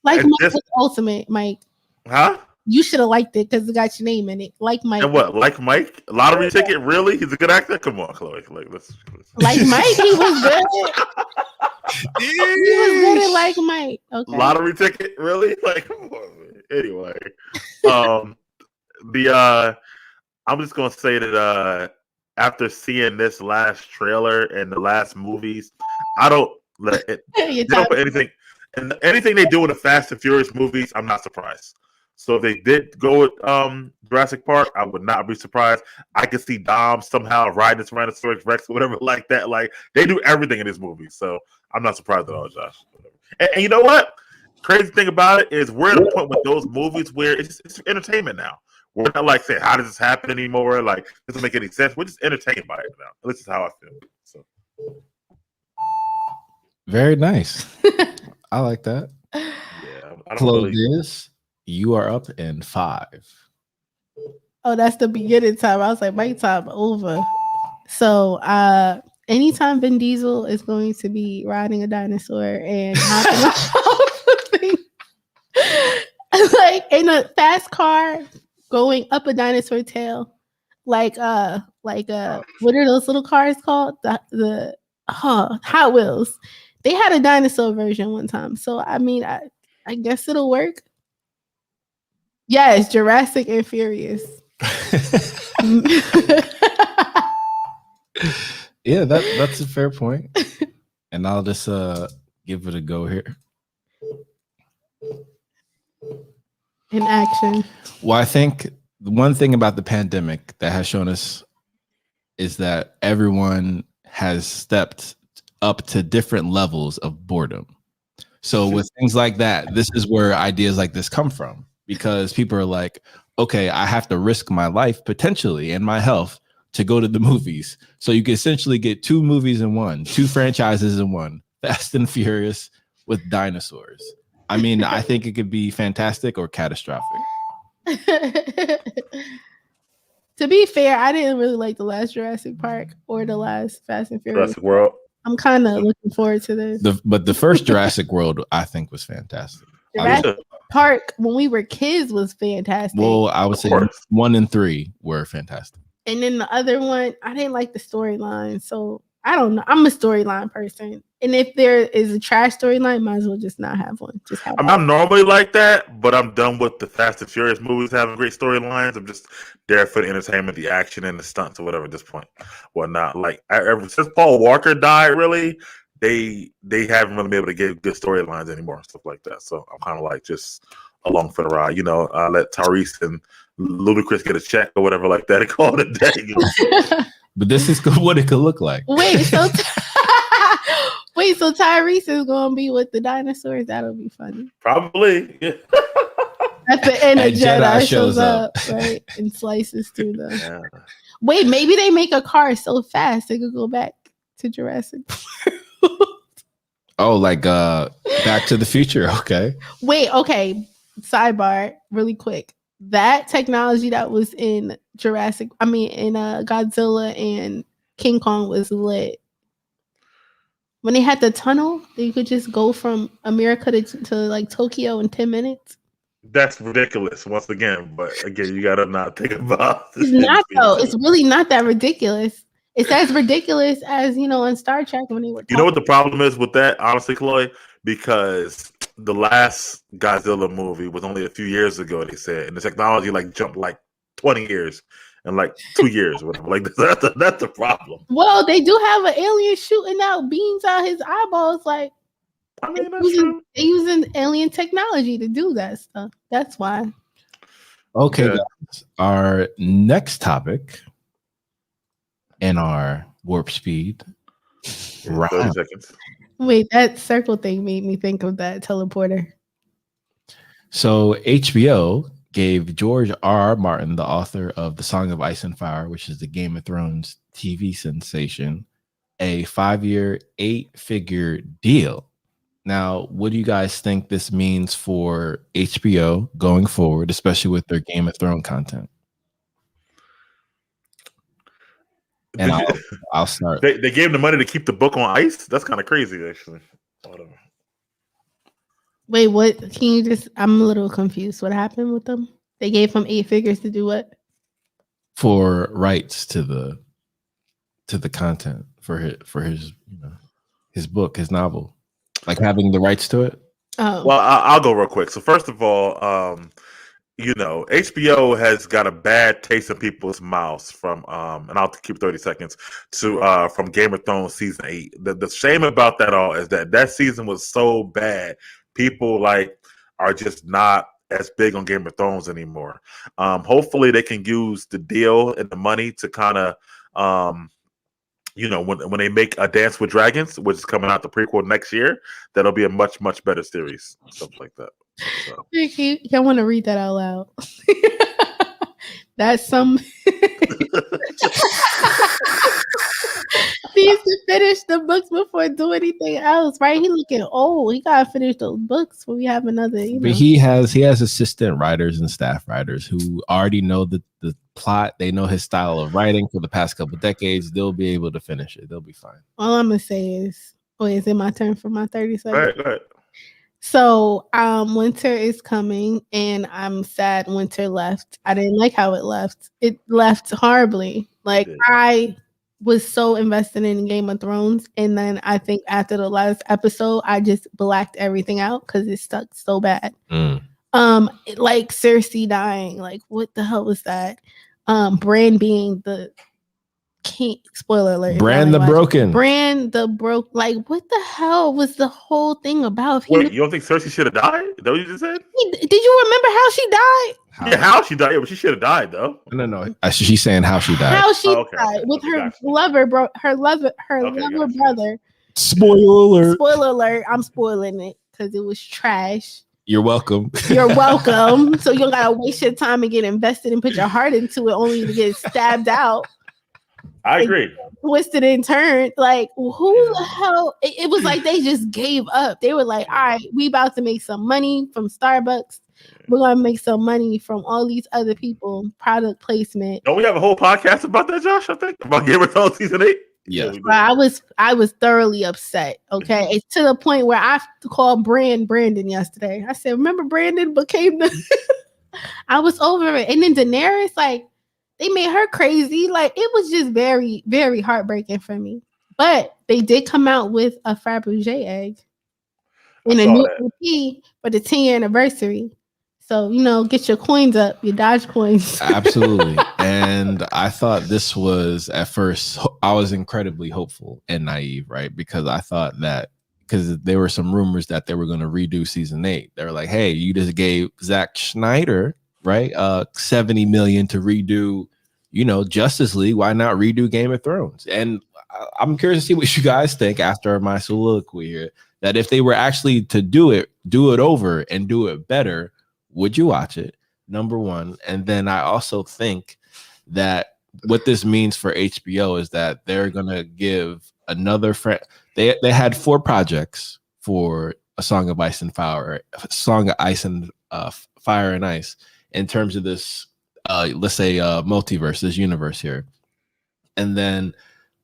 Like and Mike this- was Ultimate, Mike. huh? You should have liked it because it got your name in it. Like Mike. And what? Like Mike? Lottery ticket? Really? He's a good actor? Come on, Chloe. Like, let's. Like Mike, he was good. He was good at Like Mike. Okay. Lottery ticket? Really? Like, come on, man. Anyway, I'm just gonna say that after seeing this last trailer and the last movies, I don't let it. They don't put anything, and anything they do in the Fast and Furious movies, I'm not surprised. So if they did go with Jurassic Park, I would not be surprised. I could see Dom somehow riding this Tyrannosaurus Rex or whatever like that. Like, they do everything in this movie, so I'm not surprised at all, Josh. And you know what? Crazy thing about it is we're at a point with those movies where it's entertainment now. We're not like saying, how does this happen anymore? Like, it doesn't make any sense. We're just entertained by it now. This is how I feel. So, Very nice. I like that. yeah, I don't Chloe, really... you are up in 5. Oh, that's the beginning time. I was like, Mike time over. So anytime Vin Diesel is going to be riding a dinosaur and like in a fast car going up a dinosaur tail, like what are those little cars called? The Hot Wheels. They had a dinosaur version one time. So I mean, I guess it'll work. Yes, Jurassic and Furious. Yeah, that's a fair point. And I'll just give it a go here. In action. Well, I think the one thing about the pandemic that has shown us is that everyone has stepped up to different levels of boredom. So with things like that, this is where ideas like this come from, because people are like, okay, I have to risk my life potentially and my health to go to the movies. So you can essentially get 2 movies in one, 2 franchises in one, Fast and Furious with dinosaurs. I mean, I think it could be fantastic or catastrophic. To be fair, I didn't really like the last Jurassic Park or the last Fast and Furious. Jurassic World. I'm kind of looking forward to this. But the first Jurassic World, I think, was fantastic. Park when we were kids was fantastic. Well, I would Of say course. 1 and 3 were fantastic. And then the other one, I didn't like the storyline. So I don't know. I'm a storyline person. And if there is a trash storyline, might as well just not have one. Just have I'm normally like that, but I'm done with the Fast and Furious movies having great storylines. I'm just there for the entertainment, the action, and the stunts or whatever at this point. Whatnot. Like ever since Paul Walker died, really, they haven't really been able to get good storylines anymore and stuff like that. So I'm kind of like just along for the ride. Let Tyrese and Ludacris get a check or whatever like that and call it a day. But this is what it could look like. Wait, so Tyrese is gonna be with the dinosaurs? That'll be funny. Probably. Yeah. At the end, a And Jedi shows up, right, and slices through them. Yeah. Wait, maybe they make a car so fast they could go back to Jurassic World. Oh, like Back to the Future. Okay. Wait, okay. Sidebar, really quick. That technology that was in Godzilla and King Kong was lit. When they had the tunnel, they could just go from America to like Tokyo in 10 minutes. That's ridiculous once again. But again, you gotta not think about this. It's not though. It's really not that ridiculous. It's as ridiculous as on Star Trek when they were. You know what the problem is with that, honestly, Chloe? Because the last Godzilla movie was only a few years ago, they said, and the technology jumped 20 years in 2 years or whatever. That's the problem. Well, they do have an alien shooting out beams out his eyeballs. Like, I mean, that's true. they're using alien technology to do that stuff. That's why. Okay, guys. Our next topic in our warp speed. 30 seconds. Wait, that circle thing made me think of that teleporter. So HBO gave George R. Martin, the author of The Song of Ice and Fire, which is the Game of Thrones TV sensation, a 5-year, 8-figure deal. Now, what do you guys think this means for HBO going forward, especially with their Game of Thrones content? And I'll start. They gave him the money to keep the book on ice? That's kind of crazy, actually. Whatever. Wait, what? Can you just? I'm a little confused. What happened with them? They gave him 8 figures to do what? For rights to the content for his his book, his novel, like having the rights to it. Oh, well, I'll go real quick. So first of all, HBO has got a bad taste in people's mouths from and I'll keep 30 seconds to from Game of Thrones season 8. The shame about that all is that season was so bad. People are just not as big on Game of Thrones anymore. Hopefully they can use the deal and the money to kind of when they make A Dance with Dragons, which is coming out the prequel next year, that'll be a much, much better series. Stuff like that. So. I want to read that out loud. That's some. He needs to finish the books before doing anything else, right? He looking old. He gotta finish those books before we have another. But he has assistant writers and staff writers who already know the plot. They know his style of writing for the past couple decades. They'll be able to finish it. They'll be fine. All I'm gonna say is, is it my turn for my 30 seconds? Right. So, winter is coming, and I'm sad winter left. I didn't like how it left. It left horribly. I was so invested in Game of Thrones, and then I think after the last episode, I just blacked everything out because it stuck so bad. Cersei dying. What the hell was that? Bran being the king. Spoiler alert. Bran the Broken. Bran the broke. What the hell was the whole thing about? Wait, you don't think Cersei should have died? Is that what you just said? Did you remember how she died? How she died? Yeah, but she should have died though. No. She's saying how she died. How she died with her lover, lover brother. Spoiler alert! I'm spoiling it because it was trash. You're welcome. You're welcome. So you don't gotta waste your time and get invested and put your heart into it only to get stabbed out. I agree. Twisted and turned. Who the hell? It was like they just gave up. They were like, all right, we about to make some money from Starbucks. We're gonna make some money from all these other people. Product placement. Don't we have a whole podcast about that, Josh? I think about Game of Thrones season 8. Yeah. we But I was thoroughly upset. Okay, it's to the point where I called Brandon yesterday. I said, "Remember Brandon became the." I was over it, and then Daenerys, like, they made her crazy. Like, it was just very, very heartbreaking for me. But they did come out with a Fabergé egg and a new EP for the 10-year anniversary. So, get your coins up, your Dodge coins. Absolutely. And I thought this was, at first, I was incredibly hopeful and naive, right? Because I thought that, because there were some rumors that they were going to redo season 8. They were like, hey, you just gave Zack Snyder, right, $70 million to redo, Justice League. Why not redo Game of Thrones? And I'm curious to see what you guys think after my soliloquy here, that if they were actually to do it over and do it better, would you watch it? Number one. And then I also think that what this means for HBO is that they're going to give another friend. They had 4 projects for A Song of Ice and Fire, Fire and Ice, in terms of this, let's say, multiverse, this universe here. And then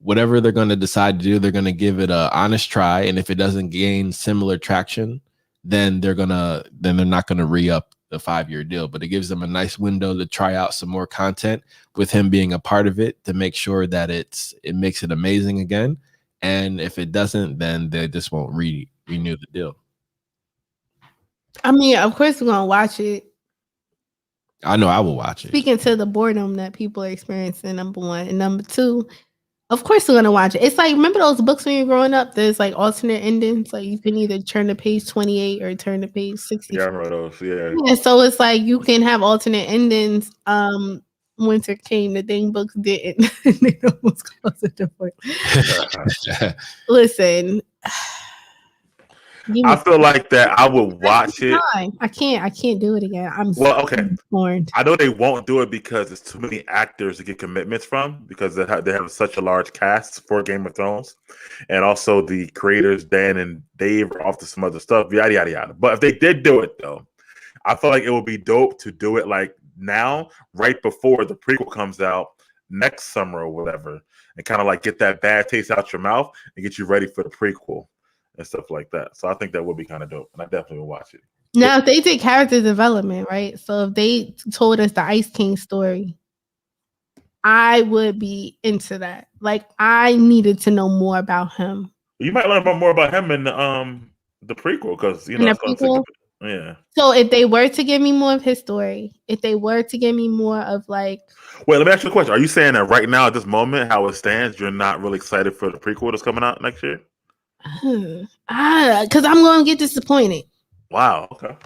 whatever they're going to decide to do, they're going to give it an honest try. And if it doesn't gain similar traction, then they're not going to re-up the 5-year deal. But it gives them a nice window to try out some more content with him being a part of it, to make sure that it makes it amazing again. And if it doesn't, then they just won't renew the deal. I mean, of course we're gonna watch it. I know I will watch it. Speaking to the boredom that people are experiencing, number one. And number two, of course we're gonna watch it. It's like, remember those books when you're growing up? There's like alternate endings. Like, you can either turn to page 28 or turn to page 60. Yeah, I remember those. Yeah. Yeah, so it's like you can have alternate endings. Winter came, the dang books didn't. They almost closed the door. Listen, I feel like that I would watch it. I can't do it again. Okay. Warned. I know they won't do it because there's too many actors to get commitments from, because they have such a large cast for Game of Thrones, and also the creators Dan and Dave are off to some other stuff, yada yada yada. But if they did do it though, I feel like it would be dope to do it like now, right before the prequel comes out next summer or whatever, and kind of like get that bad taste out your mouth and get you ready for the prequel and stuff like that. So I think that would be kind of dope, and I definitely would watch it. Now, if they did character development, right? So if they told us the Ice King story, I would be into that. Like, I needed to know more about him. You might learn more about him in the prequel, because yeah. So if they were to give me more of his story, if they were to give me more of like, wait, let me ask you a question. Are you saying that right now at this moment, how it stands, you're not really excited for the prequel that's coming out next year? Because I'm going to get disappointed. Wow. Okay.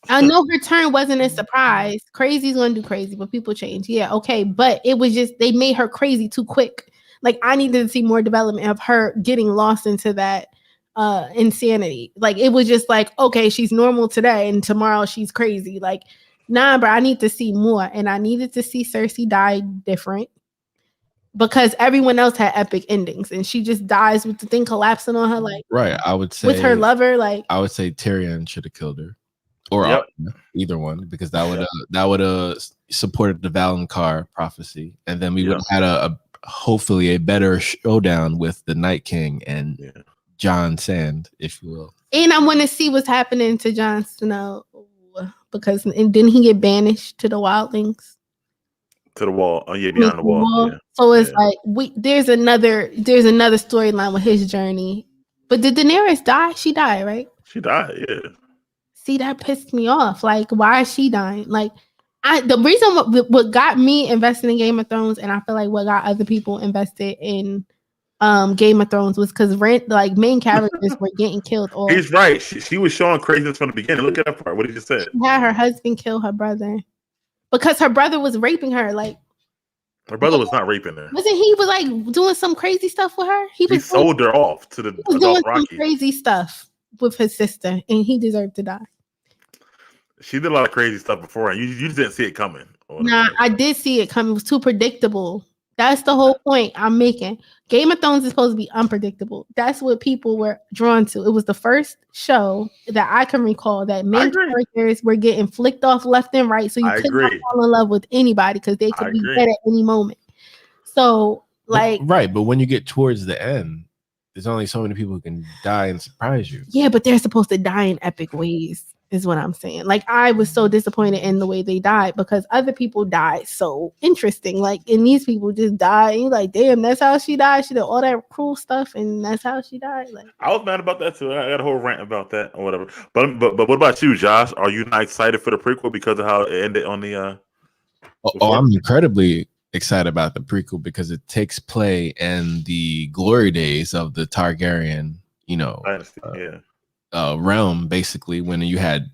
I know Return wasn't a surprise. Crazy's going to do crazy, but people change. Yeah, okay. But it was just, they made her crazy too quick. Like, I needed to see more development of her getting lost into that insanity. Like, it was just like, okay, she's normal today and tomorrow she's crazy. Like, nah, bro, I need to see more. And I needed to see Cersei die different, because everyone else had epic endings and she just dies with the thing collapsing on her. Like, right. I would say with her lover. Like, I would say Tyrion should have killed her, or either one, because that would have supported the Valonqar prophecy, and then we would have had hopefully a better showdown with the Night King and Jon Sand, if you will. And I want to see what's happening to Jon Snow, because didn't he get banished to the Wildlings? To the wall. Oh yeah, beyond the wall. Yeah. So it's like there's another storyline with his journey. But did Daenerys die? She died, right? She died, yeah. See, that pissed me off. Like, why is she dying? Like, the reason what got me invested in Game of Thrones, and I feel like what got other people invested in Game of Thrones, was because main characters were getting killed. He's right. She was showing craziness from the beginning. Look at that part. What did you say? She had her husband kill her brother because her brother was raping her. Like, her brother was not raping her. Wasn't he was like doing some crazy stuff with her? He sold her off to the doing some crazy stuff with his sister, and he deserved to die. She did a lot of crazy stuff before, and you just didn't see it coming. Nah, I did see it coming. It was too predictable. That's the whole point I'm making. Game of Thrones is supposed to be unpredictable. That's what people were drawn to. It was the first show that I can recall that main characters were getting flicked off left and right, so you could not fall in love with anybody because they could be dead at any moment. So, Like, right, but when you get towards the end, there's only so many people who can die and surprise you. yeah, but they're supposed to die in epic ways, is what I'm saying. Like, I was so disappointed in the way they died because other people died so interesting. Like, and these people just died. And you're like, damn, that's how she died. She did all that cruel stuff, and that's how she died. Like, I was mad about that too. I got a whole rant about that or whatever. But what about you, Josh? Are you not excited for the prequel because of how it ended on the? I'm incredibly excited about the prequel because it takes play in the glory days of the Targaryen, realm, basically, when you had,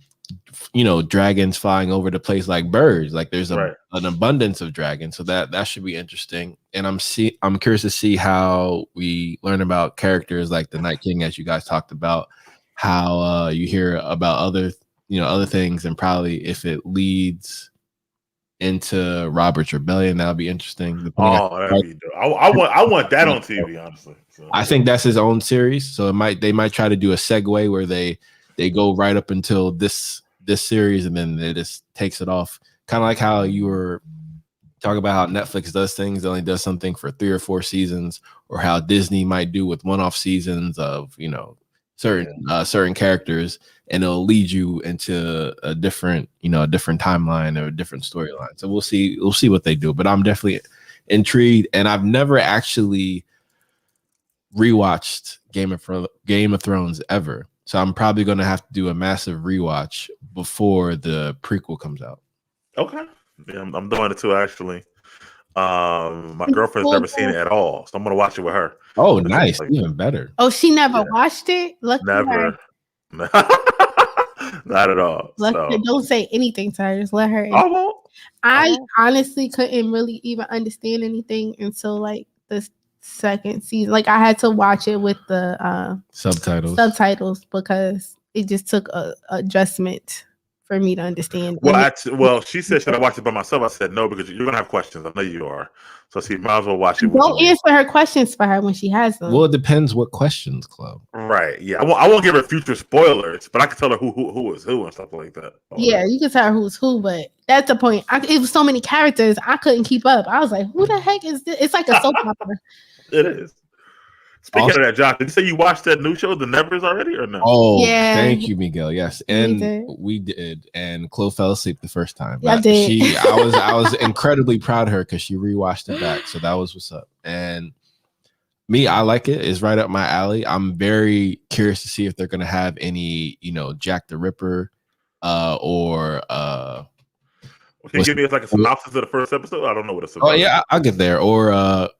dragons flying over the place like birds. Like there's an abundance of dragons, so that should be interesting. And I'm curious to see how we learn about characters like the Night King, as you guys talked about, how you hear about other things, and probably if it leads into Robert's Rebellion, that'll be interesting. That'd be dope. I want that on TV, honestly. So. I think that's his own series, so they might try to do a segue where they go right up until this series, and then it just takes it off. Kind of like how you were talking about how Netflix does things, it only does something for 3 or 4 seasons, or how Disney might do with one-off seasons of certain characters, and it'll lead you into a different timeline or a different storyline. So we'll see what they do, but I'm definitely intrigued. And I've never actually rewatched Game of Thrones ever, so I'm probably going to have to do a massive rewatch before the prequel comes out. Okay, yeah, I'm doing it too, actually. My girlfriend's never seen it at all, so I'm gonna watch it with her. Oh, nice. Even better. Oh, she never watched it? Never. Not at all. Don't say anything to her. Just let her. I won't. I honestly couldn't really even understand anything until like the second season. Like, I had to watch it with the subtitles because it just took a adjustment for me to understand. Well, she said, should I watch it by myself? I said no, because you're gonna have questions. I know you are. So she might as well watch it. Don't answer her questions for her when she has them. Well, it depends what questions, Chloe. Right. Yeah. I won't give her future spoilers, but I can tell her who is who and stuff like that. Yeah, you can tell her who's who, but that's the point. It was so many characters, I couldn't keep up. I was like, who the heck is this? It's like a soap opera. It is. Speaking of that, Josh, did you say you watched that new show, The Nevers, already, or no? Oh, yeah. Thank you, Miguel. Yes, and we did. And Chloe fell asleep the first time. I did. I was incredibly proud of her because she rewatched it back. So that was what's up. And me, I like it. It's right up my alley. I'm very curious to see if they're gonna have any, Jack the Ripper, or. Can you give me like a synopsis of the first episode? I don't know what it's about. Oh yeah, I'll get there. Or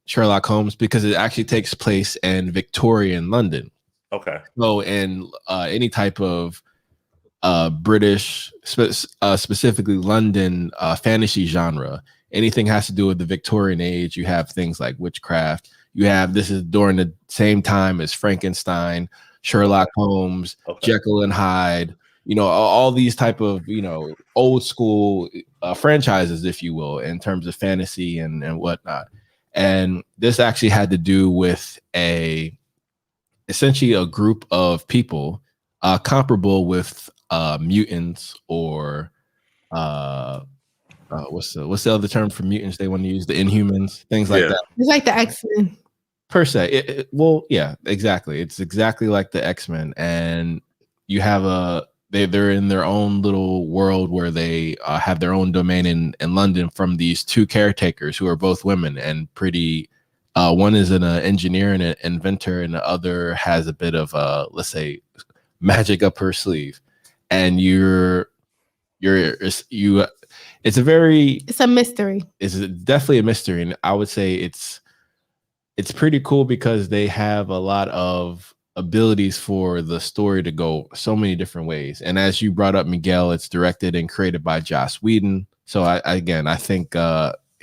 Sherlock Holmes, because it actually takes place in Victorian London. Okay. So in any type of British, specifically London fantasy genre, anything has to do with the Victorian age, you have things like witchcraft. This is during the same time as Frankenstein, Sherlock Holmes, Jekyll and Hyde, all these type of, old school franchises, if you will, in terms of fantasy and whatnot. And this actually had to do with essentially a group of people comparable with mutants, or what's the other term for mutants they want to use? The Inhumans, things like that. It's like the X-Men. Per se. Well, yeah, exactly. It's exactly like the X-Men. And you have they're in their own little world where they have their own domain in London from these 2 caretakers who are both women and pretty. One is an engineer and an inventor, and the other has a bit of let's say, magic up her sleeve. And it's a mystery. It's definitely a mystery, and I would say it's pretty cool because they have a lot of abilities for the story to go so many different ways. And as you brought up, Miguel, it's directed and created by Joss Whedon. So I think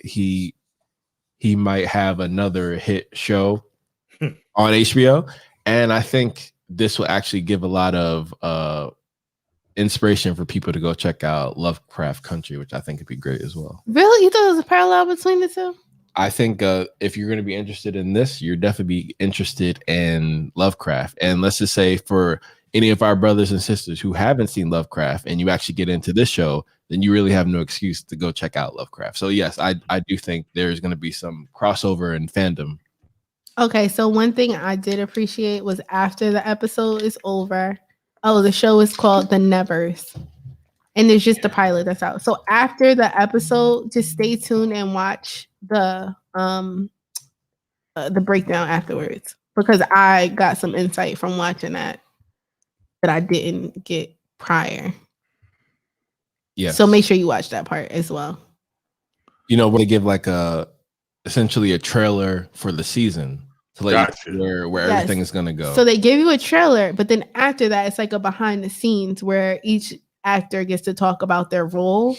he might have another hit show on HBO. And I think this will actually give a lot of inspiration for people to go check out Lovecraft Country, which I think would be great as well. Really? You thought there was a parallel between the two? I think if you're going to be interested in this, you're definitely be interested in Lovecraft. And let's just say any of our brothers and sisters who haven't seen Lovecraft and you actually get into this show, then you really have no excuse to go check out Lovecraft. So yes, I do think there's going to be some crossover in fandom. Okay, so one thing I did appreciate was after the episode is over. Oh, the show is called The Nevers. And there's just the pilot that's out. So after the episode, just stay tuned and watch the breakdown afterwards, because I got some insight from watching that I didn't get prior. Yeah. So make sure you watch that part as well. You know, when they give like essentially a trailer for the season to let you know where everything is gonna go. So they give you a trailer, but then after that, it's like a behind the scenes where each actor gets to talk about their role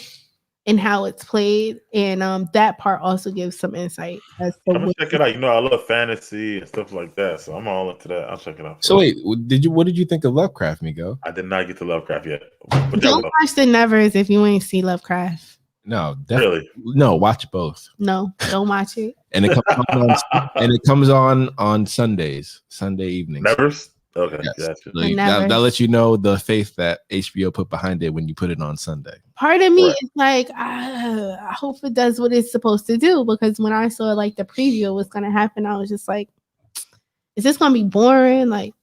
and how it's played, and that part also gives some insight as to I'm gonna check it out. You know, I love fantasy and stuff like that, so I'm all into that. I'll check it out. So wait, what did you think of Lovecraft, Migo? I did not get to Lovecraft yet. But don't watch The Nevers if you ain't see Lovecraft. No, really? No, watch both. No, don't watch it. And it comes on Sundays, Sunday evenings. Nevers? Okay, yes. Gotcha. So that lets you know the faith that HBO put behind it when you put it on Sunday. Part of me is like, I hope it does what it's supposed to do, because when I saw like the preview was going to happen, I was just like, is this going to be boring? Like,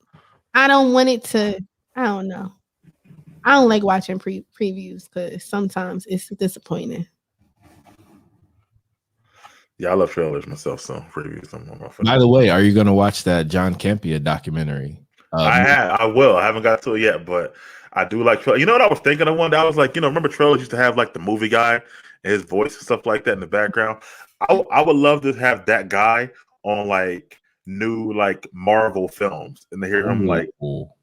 I don't want it to, I don't know. I don't like watching previews because sometimes it's disappointing. Yeah, I love trailers myself, so previews. By the way, are you going to watch that John Campea documentary? I will. I haven't got to it yet, but I do like trailers. You know what I was thinking of one day? I was like, remember trailers used to have like the movie guy and his voice and stuff like that in the background? I would love to have that guy on like new like Marvel films and to hear him like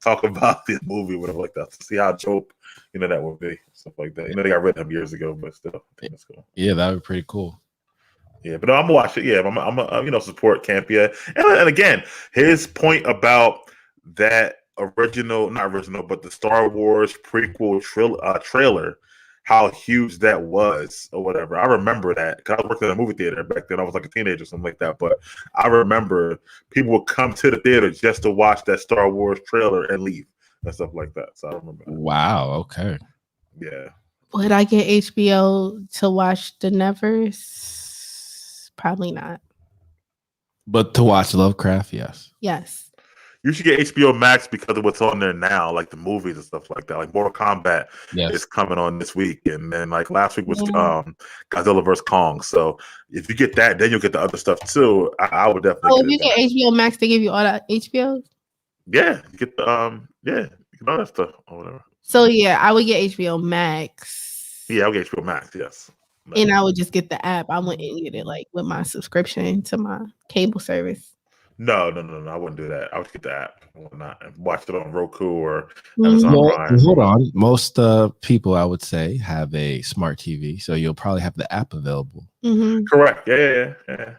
talk about this movie, whatever like that. To see how dope, that would be. Stuff like that. They got rid of him years ago, but still, I think that's cool. Yeah, that would be pretty cool. Yeah, but I'm gonna watch it. Yeah, I'm gonna support Campea. And again, his point about that not original, but the Star Wars prequel trailer, how huge that was or whatever. I remember that because I worked in a movie theater back then. I was like a teenager or something like that. But I remember people would come to the theater just to watch that Star Wars trailer and leave and stuff like that. So I remember that. Wow. Okay. Yeah. Would I get HBO to watch The Nevers? Probably not. But to watch Lovecraft, yes. Yes. You should get HBO Max because of what's on there now, like the movies and stuff like that. Like Mortal Kombat is coming on this week, and then like last week was Godzilla vs. Kong. So if you get that, then you'll get the other stuff too. I would definitely. Oh, if you get HBO Max, they give you all that HBO. Yeah, you get the you get all that stuff or whatever. So yeah, I would get HBO Max. Yeah, I would get HBO Max. Yes. And I would just get the app. I wouldn't get it like with my subscription to my cable service. No. I wouldn't do that. I would get the app and whatnot and watch it on Roku or Amazon Prime. Hold on. Most people, I would say, have a smart TV, so you'll probably have the app available. Mm-hmm. Correct. Yeah.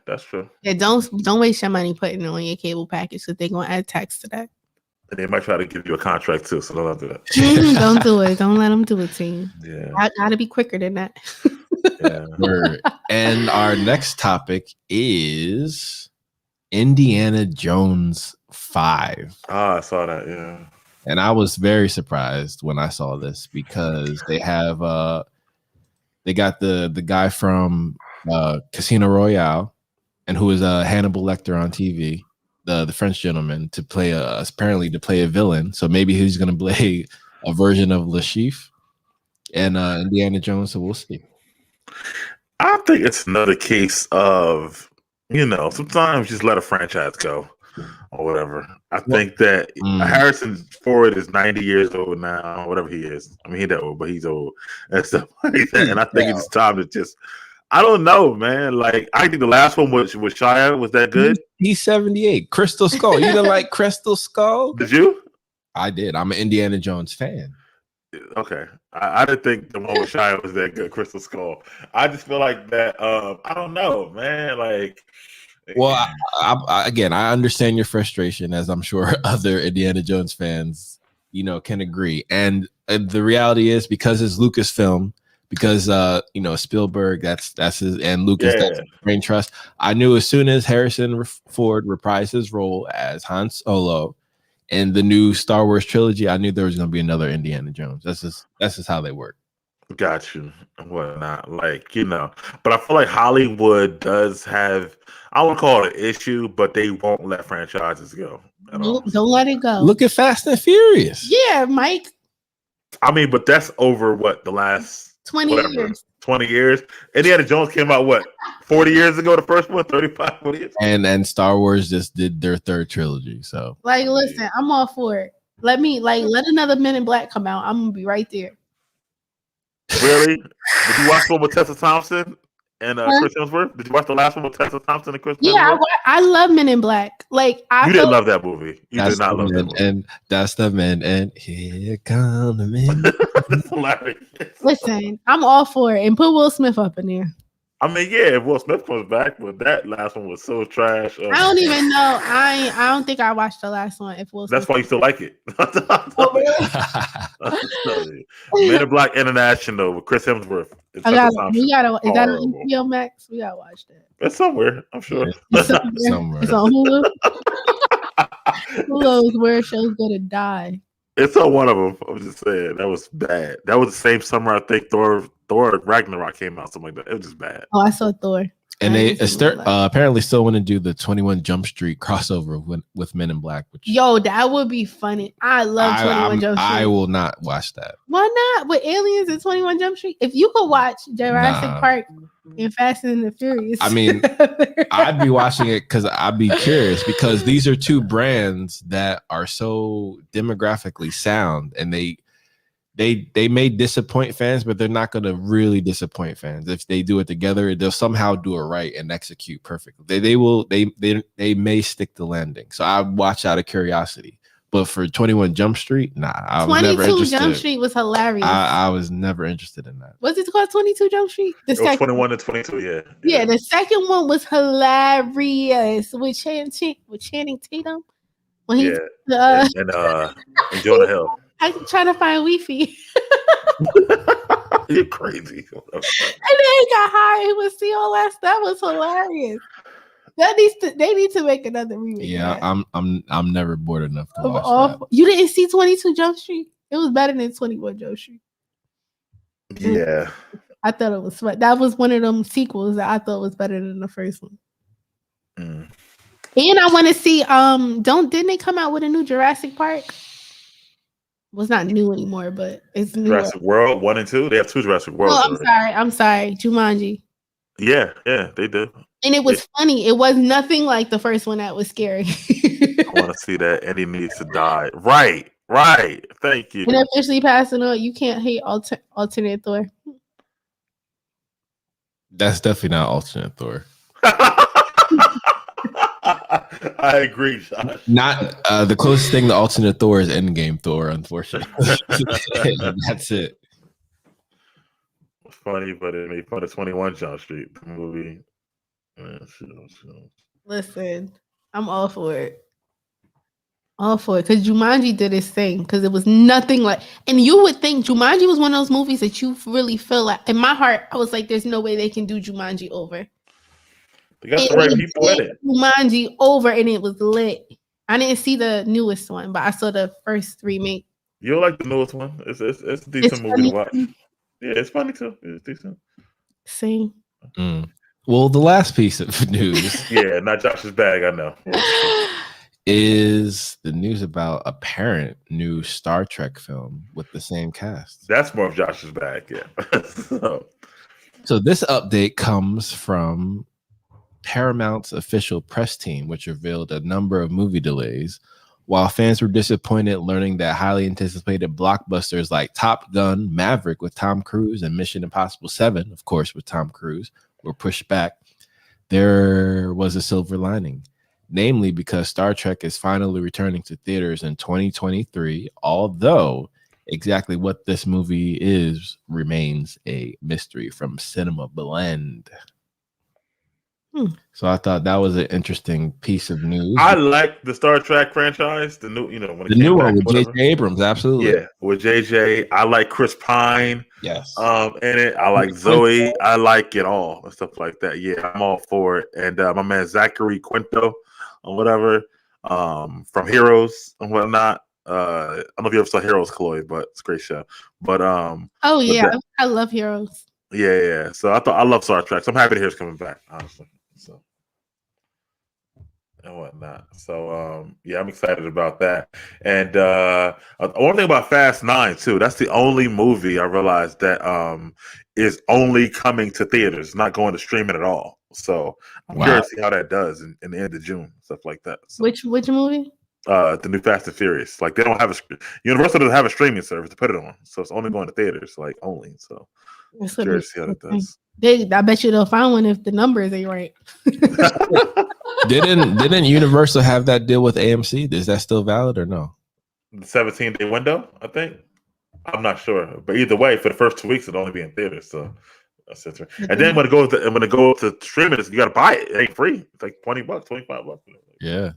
That's true. Yeah, don't waste your money putting it on your cable package because they're gonna add tax to that. And they might try to give you a contract too, so don't do that. Don't do it. Don't let them do it to you. Yeah, I gotta be quicker than that. Yeah. And our next topic is Indiana Jones 5. I saw that. Yeah, and I was very surprised when I saw this because they have they got the guy from Casino Royale, and who is Hannibal Lecter on TV, the French gentleman, to play apparently to play a villain. So maybe he's going to play a version of Le Chiffre and Indiana Jones. So we'll see. I think it's another case of, sometimes just let a franchise go or whatever. I think that Harrison Ford is 90 years old now, whatever he is. I mean, he's that old, but he's old and stuff like that. And I think it's time to just, I don't know, man. Like, I think the last one was Shia. Was that good? He's 78. Crystal Skull. You didn't like Crystal Skull? Did you? I did. I'm an Indiana Jones fan. Okay. I didn't think the one with Shia was that good, Crystal Skull. I just feel like that, I don't know, man. Like, well, I understand your frustration, as I'm sure other Indiana Jones fans, can agree. And the reality is, because it's Lucasfilm, because Spielberg, that's his, and Lucas, that's his brain trust. I knew as soon as Harrison Ford reprised his role as Han Solo, in the new Star Wars trilogy, I knew there was going to be another Indiana Jones. That's just how they work. Got you and whatnot, like but I feel like Hollywood does have, I won't call it an issue, but they won't let franchises go at all. Don't let it go. Look at Fast and Furious. Yeah, Mike. I mean, but that's over what, the last 20 years. 20 years. Indiana Jones came out what, 40 years ago, the first one, 35, 40 years. And Star Wars just did their third trilogy. So like, listen, I'm all for it. Let another Men in Black come out. I'm gonna be right there. Really? Did you watch one with Tessa Thompson and Chris Hemsworth? Did you watch the last one with Tessa Thompson and Chris Hemsworth? Yeah, I love Men in Black. Like, you didn't love that movie. You did not love that movie. And that's the men. And here come the men. That's hilarious. Listen, I'm all for it. And put Will Smith up in there. I mean, yeah, if Will Smith comes back, but that last one was so trash. I don't even know. I don't think I watched the last one. If Will Smith, that's why you still like it. Oh, really? Men in Black International with Chris Hemsworth. Is that on HBO Max? We gotta watch that. It's somewhere, I'm sure. It's somewhere. It's on Hulu. Who knows where a show's gonna die? It's on one of them. I was just saying that was bad. That was the same summer I think Thor Ragnarok came out, something like that. It was just bad. Oh, I saw Thor. And they apparently still want to do the 21 Jump Street crossover with Men in Black. Which that would be funny. I love 21 Jump Street. I will not watch that. Why not? With aliens and 21 Jump Street? If you could watch Jurassic Park and Fast and the Furious. I mean, I'd be watching it because I'd be curious, because these are two brands that are so demographically sound, and they may disappoint fans, but they're not going to really disappoint fans. If they do it together, they'll somehow do it right and execute perfectly. They may stick the landing. So I watch out of curiosity. But for 21 Jump Street, nah, I was never interested. 22 Jump Street was hilarious. I was never interested in that. Was it called 22 Jump Street? It was 21 to 22, yeah. Yeah, the second one was hilarious with Channing Tatum. When he, and Jonah Hill. I'm trying to find Wi-Fi. You're crazy. And then he got high. He would see all that stuff. Was hilarious. They need to make another remake. Yeah, I'm never bored enough to watch that. You didn't see 22 Jump Street? It was better than 21 Jump Street. Yeah. I thought it was fun. That was one of them sequels that I thought was better than the first one. And I want to see didn't they come out with a new Jurassic Park? Well, it's not new anymore, but it's new. Jurassic World 1 and 2. They have 2 Jurassic Worlds. Oh, I'm sorry. Jumanji. Yeah, they do. And it was funny. It was nothing like the first one that was scary. I want to see that. Eddie needs to die. Right. Thank you. And officially passing on. You can't hate alternate Thor. That's definitely not alternate Thor. I agree, Josh. Not the closest thing to alternate Thor is Endgame Thor, unfortunately. That's it. It's funny, but it made fun of 21 Jump Street movie. Listen, I'm all for it. Because Jumanji did its thing. Because it was nothing like, and you would think Jumanji was one of those movies that you really feel like, in my heart, I was like, there's no way they can do Jumanji over. They got the right people in it. Jumanji over, and it was lit. I didn't see the newest one, but I saw the first remake. You don't like the newest one? It's a decent movie to watch. Yeah, it's funny too. It's decent. Same. Well, the last piece of news, yeah, not Josh's bag, I know, is the news about apparent new Star Trek film with the same cast. That's more of Josh's bag, yeah. So this update comes from Paramount's official press team, which revealed a number of movie delays, while fans were disappointed learning that highly anticipated blockbusters like Top Gun, Maverick with Tom Cruise, and Mission Impossible 7, of course, with Tom Cruise, were pushed back. There was a silver lining, namely because Star Trek is finally returning to theaters in 2023, although exactly what this movie is remains a mystery from Cinema Blend. So I thought that was an interesting piece of news. I like the Star Trek franchise, the new, when the new one with J.J. Abrams, absolutely. Yeah, with JJ. I like Chris Pine. Yes. In it. I like Zoe. I like it all and stuff like that. Yeah, I'm all for it. And my man Zachary Quinto or whatever. from Heroes and whatnot. I don't know if you ever saw Heroes, Chloé, but it's a great show. But oh yeah, I love Heroes. Yeah. So I love Star Trek. So I'm happy to hear it's coming back, honestly. So and whatnot. So yeah, I'm excited about that. And one thing about Fast 9 too. That's the only movie I realized that is only coming to theaters, not going to streaming at all. So I'm curious to see how that does in the end of June, stuff like that. So, Which movie? The new Fast and Furious. Like they don't have Universal doesn't have a streaming service to put it on, so it's only going to theaters, like only. So I'm curious to see how that does. I bet you they'll find one if the numbers ain't right. Didn't Universal have that deal with AMC? Is that still valid or no? The 17-day window, I think. I'm not sure, but either way, for the first 2 weeks, it'll only be in theaters. So that's it. And then when it goes to streaming, you got to buy it. It ain't free. It's like $20, $25. Yeah.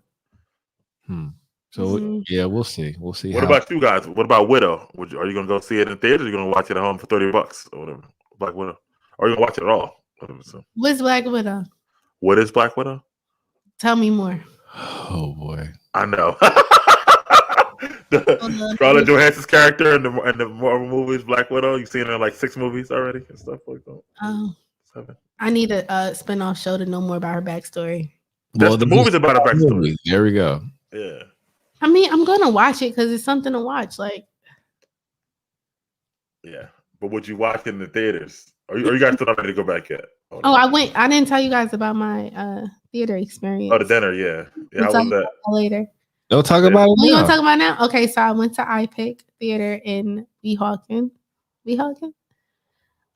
So yeah, we'll see. We'll see. What about you guys? What about Widow? Are you gonna go see it in theaters? Or are you gonna watch it at home for $30 or whatever? Black Widow. Or are you gonna watch it at all? What's Black Widow? What is Black Widow? Tell me more. Oh boy, I know. Scarlett Johansson's character in the Marvel movies, Black Widow. You've seen her in like 6 movies already and stuff like that. Oh, 7. I need a spin-off show to know more about her backstory. The movie's about her backstory. There we go. Yeah. I mean, I'm gonna watch it because it's something to watch. Like, yeah, but would you watch it in the theaters? Are you guys still not ready to go back yet? Oh, I went. I didn't tell you guys about my theater experience. Oh, the dinner, yeah. How was that? Later. Don't talk about it. You want to talk about it now? Okay, so I went to iPic Theater in Weehawken.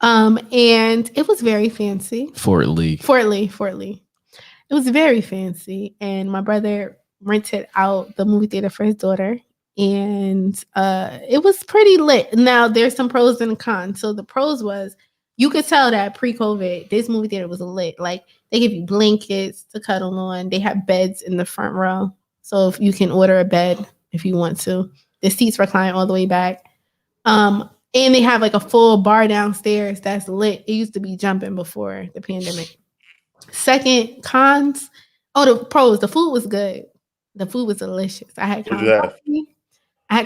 And it was very fancy. Fort Lee. It was very fancy, and my brother rented out the movie theater for his daughter, and it was pretty lit. Now there's some pros and cons. So the pros was you could tell that pre-COVID this movie theater was lit. Like they give you blankets to cuddle on. They have beds in the front row, so if you can order a bed if you want to. The seats recline all the way back, and they have like a full bar downstairs that's lit. It used to be jumping before the pandemic. Second, cons. Oh, the pros. The food was good. The food was delicious. I had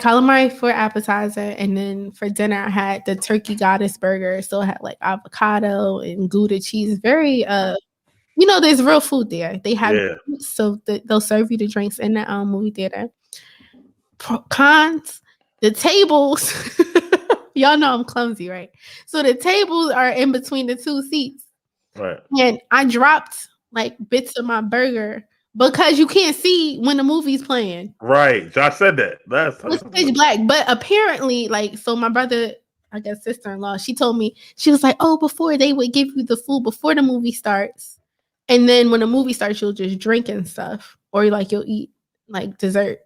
calamari for appetizer, and then for dinner I had the turkey goddess burger. So it had like avocado and Gouda cheese. Very there's real food there. They have so they'll serve you the drinks in the movie theater. Cons, the tables. Y'all know I'm clumsy, right? So the tables are in between the 2 seats. Right. And I dropped like bits of my burger because you can't see when the movie's playing. Right. Josh said that. That's pitch black. But apparently, so my brother, I guess sister-in-law, she told me, she was like, oh, before they would give you the food before the movie starts. And then when the movie starts, you'll just drink and stuff. Or you'll eat like dessert.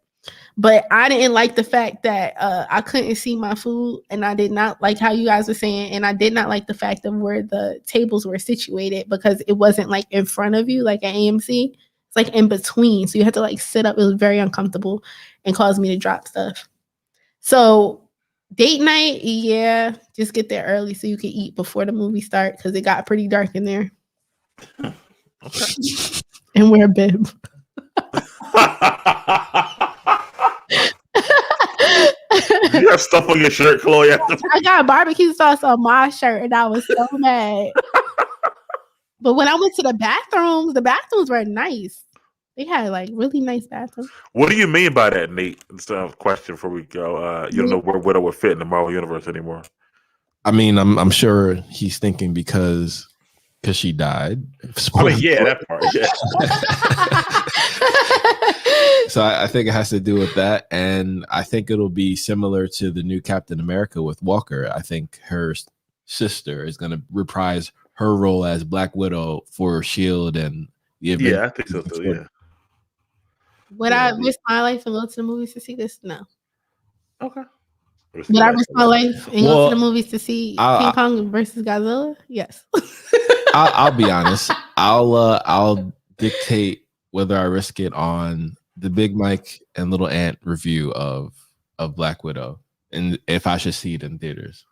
But I didn't like the fact that I couldn't see my food, and I did not like how you guys were saying, and I did not like the fact of where the tables were situated because it wasn't like in front of you like at AMC. It's like in between, so you had to like sit up. It was very uncomfortable and caused me to drop stuff. So date night, yeah, just get there early so you can eat before the movie starts because it got pretty dark in there. And wear a bib. You have stuff on your shirt, Chloé. I got barbecue sauce on my shirt, and I was so mad. But when I went to the bathrooms were nice. They had like really nice bathrooms. What do you mean by that, Nate? It's a question before we go. You don't know where Widow would fit in the Marvel universe anymore. I mean, I'm sure he's thinking because she died. I mean, yeah, that part. Yeah. So I think it has to do with that, and I think it'll be similar to the new Captain America with Walker. I think her sister is going to reprise her role as Black Widow for S.H.I.E.L.D. and the event. Yeah, I think so too. Yeah. Would I risk my life and go to the movies to see this? No. Okay. Would I risk my life and go to the movies to see King Kong versus Godzilla? Yes. I'll be honest. I'll dictate whether I risk it on the Big Mike and Little Ant review of Black Widow, and if I should see it in theaters.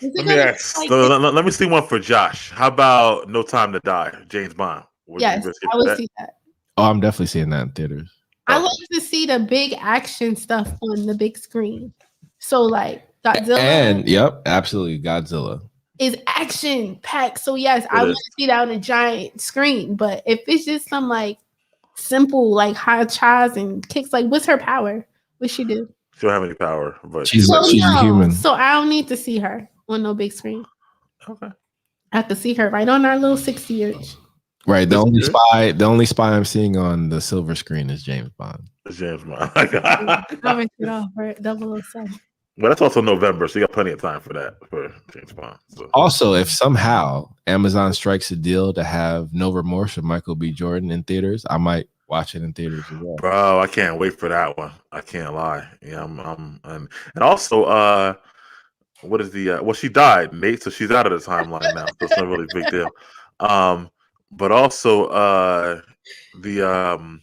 Let me ask. Let me see one for Josh. How about No Time to Die, James Bond? Yes, I would see that. Oh, I'm definitely seeing that in theaters. I like to see the big action stuff on the big screen. So like Godzilla And yep, absolutely Godzilla is action packed. So yes, I want to see that on a giant screen. But if it's just some like simple like high chas and kicks, like what's her power? What she do? She don't have any power, but she's a human. So I don't need to see her on no big screen. Okay. I have to see her right on our little 60-inch. Right. The only spy I'm seeing on the silver screen is James Bond. It's James Bond. I'll rinse it off for 007. But that's also November, so you got plenty of time for that for James Bond. So. Also, if somehow Amazon strikes a deal to have No Remorse with Michael B. Jordan in theaters, I might watch it in theaters as well. Bro, I can't wait for that one. I can't lie. Yeah, and also what is the well, she died, Nate, so she's out of the timeline now. So it's not really a big deal. But also the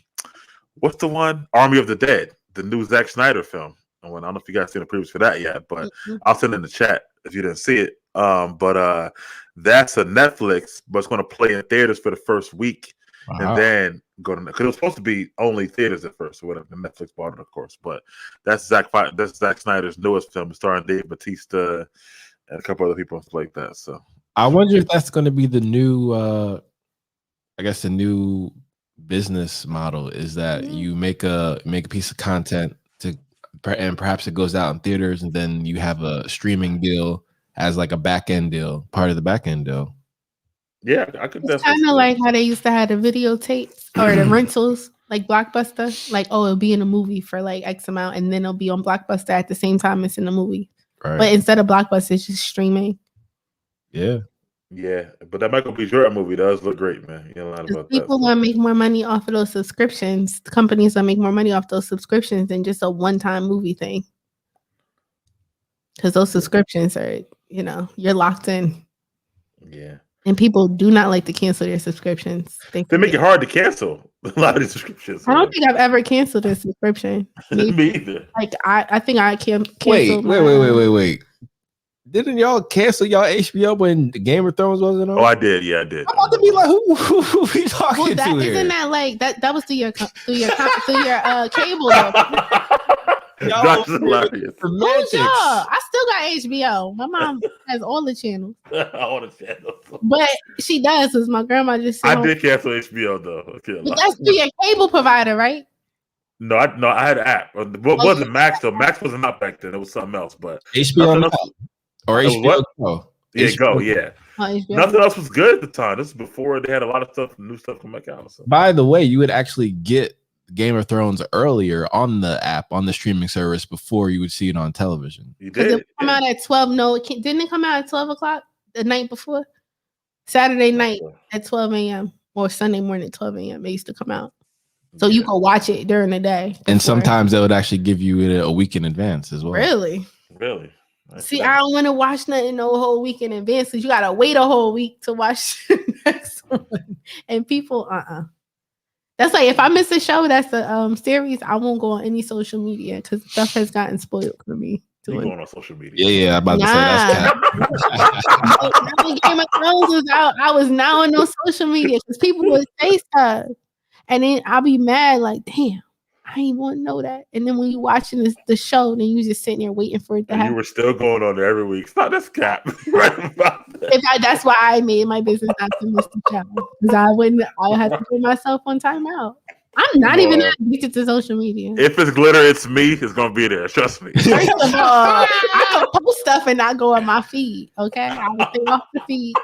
what's the one? Army of the Dead, the new Zack Snyder film. I don't know if you guys seen the previews for that yet, but I'll send it in the chat if you didn't see it. But that's a Netflix, but it's going to play in theaters for the first week, and then go to because it was supposed to be only theaters at first, or whatever. Netflix bought it, of course. But that's Zack Snyder's newest film, starring Dave Bautista and a couple other people like that. So I wonder if that's going to be the new, I guess, the new business model is that you make a piece of content and perhaps it goes out in theaters, and then you have a streaming deal as like a back end deal, part of the back end deal. Yeah, I could. It's kind of like how they used to have the videotapes or the rentals, like Blockbuster. Like, oh, it'll be in a movie for like X amount, and then it'll be on Blockbuster at the same time it's in the movie. Right. But instead of Blockbuster, it's just streaming. Yeah. Yeah, but that Michael B. Jordan movie does look great, man. You know a lot about people gonna make more money off of those subscriptions. The companies gonna make more money off those subscriptions than just a one-time movie thing. Because those subscriptions are, you're locked in. Yeah. And people do not like to cancel their subscriptions. They make it hard to cancel a lot of these subscriptions. I don't think I've ever canceled a subscription. Me either. Like I think I canceled. Wait. Didn't y'all cancel y'all HBO when Game of Thrones wasn't on? Oh, I did. Yeah, I did. I'm about to be like, who are we talking to here? Isn't that like that was through your cable though? That's hilarious. I still got HBO. My mom has all the channels. All the channels. But she does, because my grandma just said, I did cancel HBO though. But that's through your cable provider, right? No, I had an app. What wasn't Max though? Max wasn't up back then. It was something else. But HBO Now. Or HBO Go. Yeah, Go, yeah. Nothing else was good at the time. This is before they had a lot of new stuff come back out. So. By the way, you would actually get Game of Thrones earlier on the app, on the streaming service, before you would see it on television. You did. It come out at 12. No, didn't it come out at 12 o'clock the night before? Saturday night at 12 a.m. or Sunday morning at 12 a.m. It used to come out. So you could watch it during the day. And sometimes they would actually give you it a week in advance as well. Really? See, I don't want to watch nothing no whole week in advance, because you gotta wait a whole week to watch the next one. And people, that's like if I miss a show that's a series, I won't go on any social media because stuff has gotten spoiled for me. You going on social media? Yeah, I'm about to say that's when Game of Thrones was out, I was not on no social media because people would say stuff, and then I'll be mad, like, damn, I ain't want to know that. And then when you watching the show, then you just sitting there waiting for it to happen. You were still going on there every week. Stop this cap. Right about that. That's why I made my business not to miss the show, because I had to put myself on timeout. I'm not even addicted to social media. If it's glitter, it's me. It's gonna be there. Trust me. First of all, I can post stuff and not go on my feed. Okay, I will stay off the feed.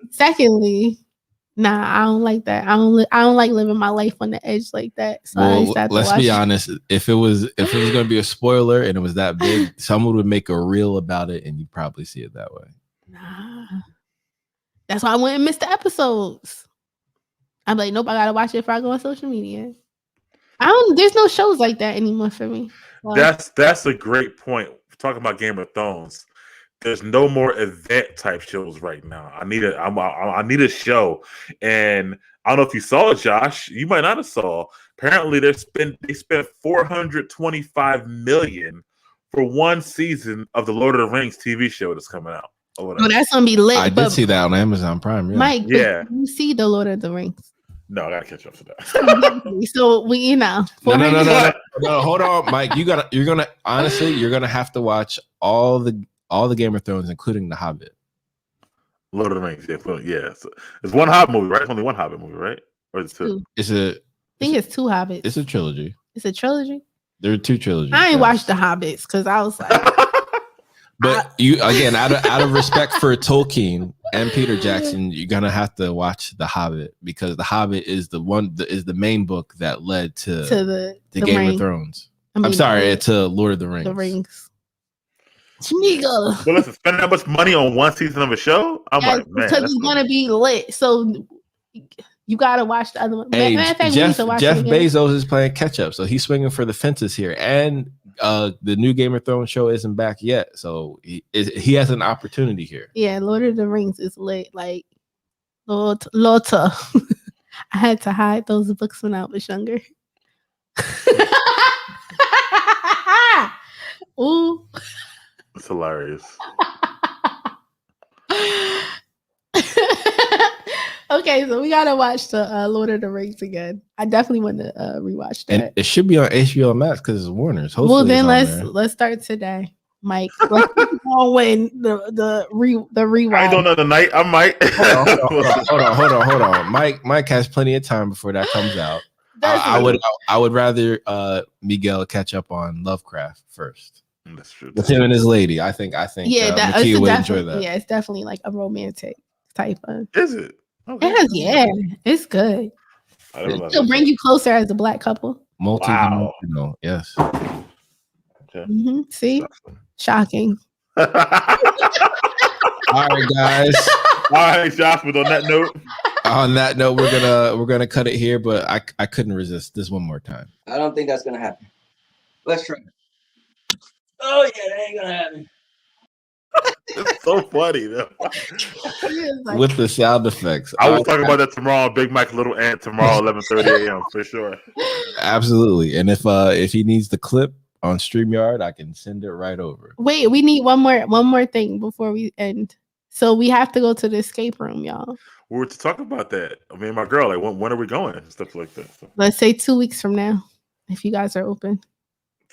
Secondly, nah, I don't like that. I don't like living my life on the edge like that. So let's be honest. If it was gonna be a spoiler and it was that big, someone would make a reel about it, and you'd probably see it that way. Nah, that's why I wouldn't miss the episodes. I'm like, nope, I gotta watch it if I go on social media. There's no shows like that anymore for me. So. That's a great point. Talking about Game of Thrones, there's no more event type shows right now. I need a show, and I don't know if you saw it, Josh. You might not have saw. Apparently, they spent $425 million for one season of the Lord of the Rings TV show that's coming out. Oh, that's gonna be lit. I did see that on Amazon Prime. Yeah. Mike, you see the Lord of the Rings? No, I gotta catch up to that. So we, No. Hold on, Mike. You're gonna have to watch all the Game of Thrones, including The Hobbit. Lord of the Rings, yeah. So it's one Hobbit movie, right? It's only one Hobbit movie, right? Or is it two? I think it's two Hobbits. It's a trilogy. It's a trilogy. There are two trilogies. I ain't watched the Hobbits because I was like, but you again, out of respect for Tolkien and Peter Jackson, you're gonna have to watch The Hobbit because The Hobbit is the main book that led to the Game of Thrones. I'm sorry, to Lord of the Rings. The Rings. Smeagol. Well, listen, spending that much money on one season of a show, I'm like, man, because it's gonna be lit. So you gotta watch the other one. Hey, Jeff Bezos is playing catch up, so he's swinging for the fences here, and the new Game of Thrones show isn't back yet, so he has an opportunity here. Yeah, Lord of the Rings is lit. Like Lota. I had to hide those books when I was younger. Ooh. It's hilarious. Okay, so we gotta watch the Lord of the Rings again. I definitely want to rewatch that. And it should be on HBO Max because it's Warner's. Hopefully well, then let's start today, Mike. Let's go win the rewatch. I ain't doing nothing tonight. I might. Hold on. Mike has plenty of time before that comes out. I would rather Miguel catch up on Lovecraft first. That's true. With him and his lady, I think. Yeah, Makia would enjoy that. Yeah, it's definitely like a romantic type of. Is it? Okay. Yeah, it's good. It'll bring you closer as a black couple. Multi-dimensional, yes. Okay. Mm-hmm. See, shocking. All right, guys. All right, Josh. But on that note, we're gonna cut it here. But I couldn't resist this one more time. I don't think that's gonna happen. Let's try. Oh yeah, that ain't gonna happen. It's so funny though. With the sound effects. I will talk about that tomorrow. Big Mike Little Ant tomorrow, 11:30 a.m. for sure. Absolutely. And if he needs the clip on StreamYard, I can send it right over. Wait, we need one more thing before we end. So we have to go to the escape room, y'all. We were to talk about that. I mean, my girl, like when are we going? And stuff like that. So. Let's say 2 weeks from now, if you guys are open.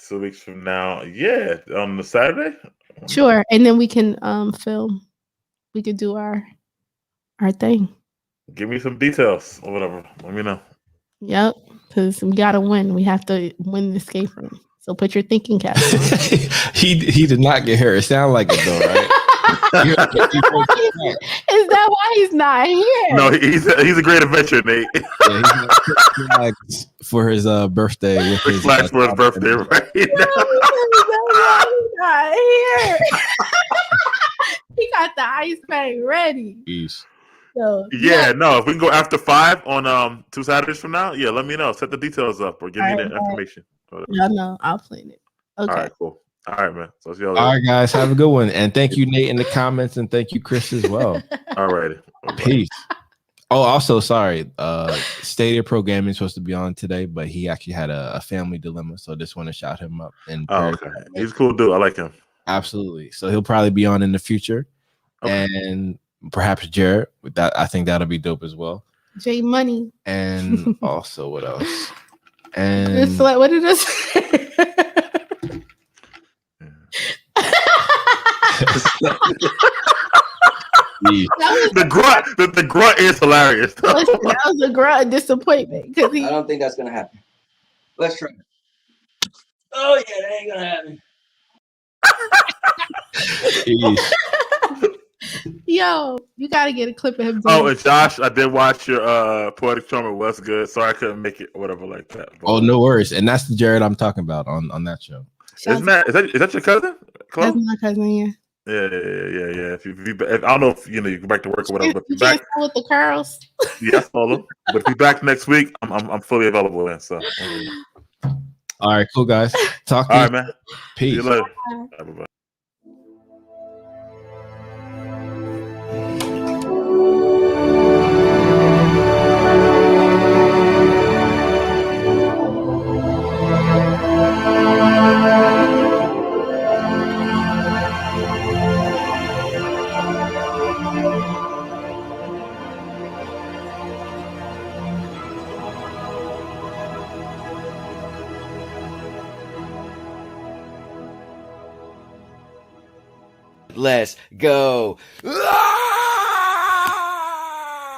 2 weeks from now, yeah, on the Saturday. Sure, and then we can film. We could do our thing. Give me some details or whatever. Let me know. Yep, because we gotta win. We have to win the escape room. So put your thinking cap on. He did not get hurt. It sounded like it though, right? Is that why he's not here? No, he's a great adventure, Nate. Yeah, he's flags for his birthday. Six Flags for his birthday, right? He's not here. He got the ice pack ready. Jeez. So, yeah, no. If we can go after 5 on 2 Saturdays from now, yeah, let me know. Set the details up or give me the information. Yeah, no, I'll plan it. Okay. All right, cool. All right, man. So see y'all later. All right, guys. Have a good one. And thank you, Nate, in the comments. And thank you, Chris, as well. All righty. Peace. Oh, also, sorry. Stadia programming is supposed to be on today, but he actually had a family dilemma. So just want to shout him up. And okay. He's a cool dude. I like him. Absolutely. So he'll probably be on in the future. Okay. And perhaps Jared. With that, I think that'll be dope as well. J Money. And also, what else? And what did I say? The grunt is hilarious. Listen, that was a grunt disappointment because I don't think that's gonna happen. Let's try. Oh yeah, that ain't gonna happen. Yo, you gotta get a clip of him. Oh, and Josh, I did watch your Poetic Charmer. Was good. Sorry I couldn't make it. Whatever like that. But, oh, no worries. And that's the Jared I'm talking about on that show. Is that your cousin? Chloé? That's my cousin. Yeah. Yeah. If I don't know if you go back to work or whatever. But you can't with the curls. Yeah, I saw them. But if you're back next week, I'm fully available then. So. All right, cool guys. Talk to you. All right, man. Peace. See you later. Bye. Let's go. Ah!